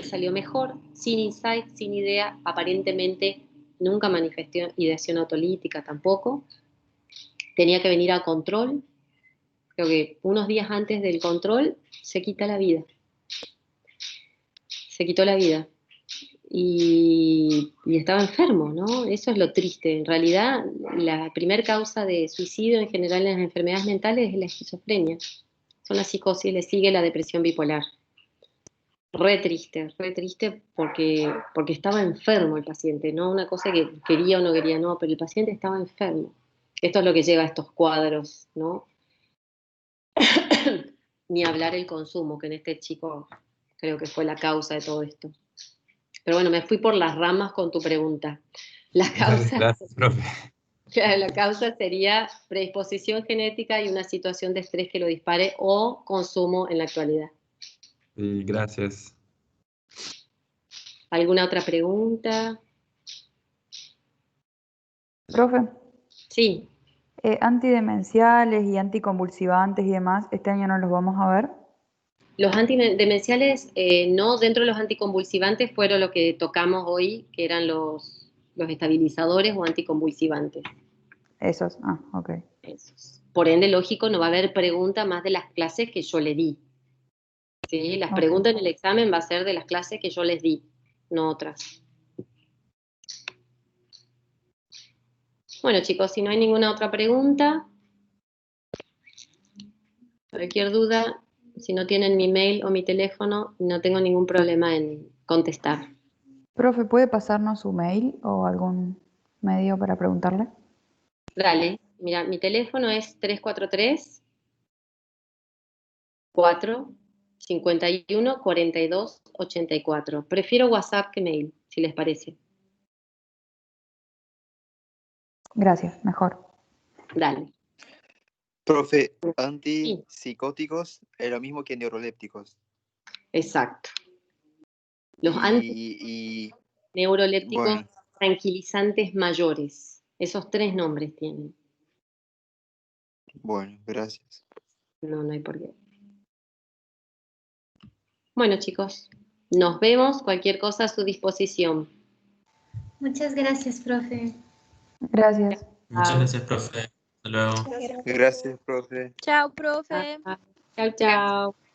salió mejor, sin insight, sin idea, aparentemente nunca manifestó ideación autolítica tampoco, tenía que venir a control, creo que unos días antes del control se quita la vida, se quitó la vida. Y estaba enfermo, ¿no? Eso es lo triste. En realidad, la primer causa de suicidio en general en las enfermedades mentales es la esquizofrenia. Son las psicosis, le sigue la depresión bipolar. Re triste porque estaba enfermo el paciente, no una cosa que quería o no quería, no, pero el paciente estaba enfermo. Esto es lo que lleva a estos cuadros, ¿no? ni hablar el consumo, que en este chico creo que fue la causa de todo esto. Pero bueno, me fui por las ramas con tu pregunta. La causa, Gracias, profe. la causa sería predisposición genética y una situación de estrés que lo dispare o consumo en la actualidad. Sí, gracias. ¿Alguna otra pregunta? Profe, Sí. antidemenciales y anticonvulsivantes y demás, ¿este año no los vamos a ver? Los antidemenciales, no, dentro de los anticonvulsivantes fueron lo que tocamos hoy, que eran los estabilizadores o anticonvulsivantes. Esos, ok. Esos. Por ende, lógico, no va a haber pregunta más de las clases que yo le di. ¿Sí? Las Ok. preguntas en el examen va a ser de las clases que yo les di, no otras. Bueno, chicos, si no hay ninguna otra pregunta, cualquier duda, si no tienen mi mail o mi teléfono, no tengo ningún problema en contestar. Profe, ¿puede pasarnos su mail o algún medio para preguntarle? Dale, mira, mi teléfono es 343 4 51 42 84. Prefiero WhatsApp que mail, si les parece. Gracias, mejor. Dale. Profe, Sí, antipsicóticos es lo mismo que neurolépticos. exacto. Los Y antineurolépticos bueno, tranquilizantes mayores. Esos 3 nombres tienen. bueno, gracias. No, no hay por qué. Bueno, chicos, nos vemos. Cualquier cosa a su disposición. Muchas gracias, profe. Gracias. Muchas gracias, profe. Hasta luego. Gracias. Gracias, profe. Chao, profe. Chao, chao.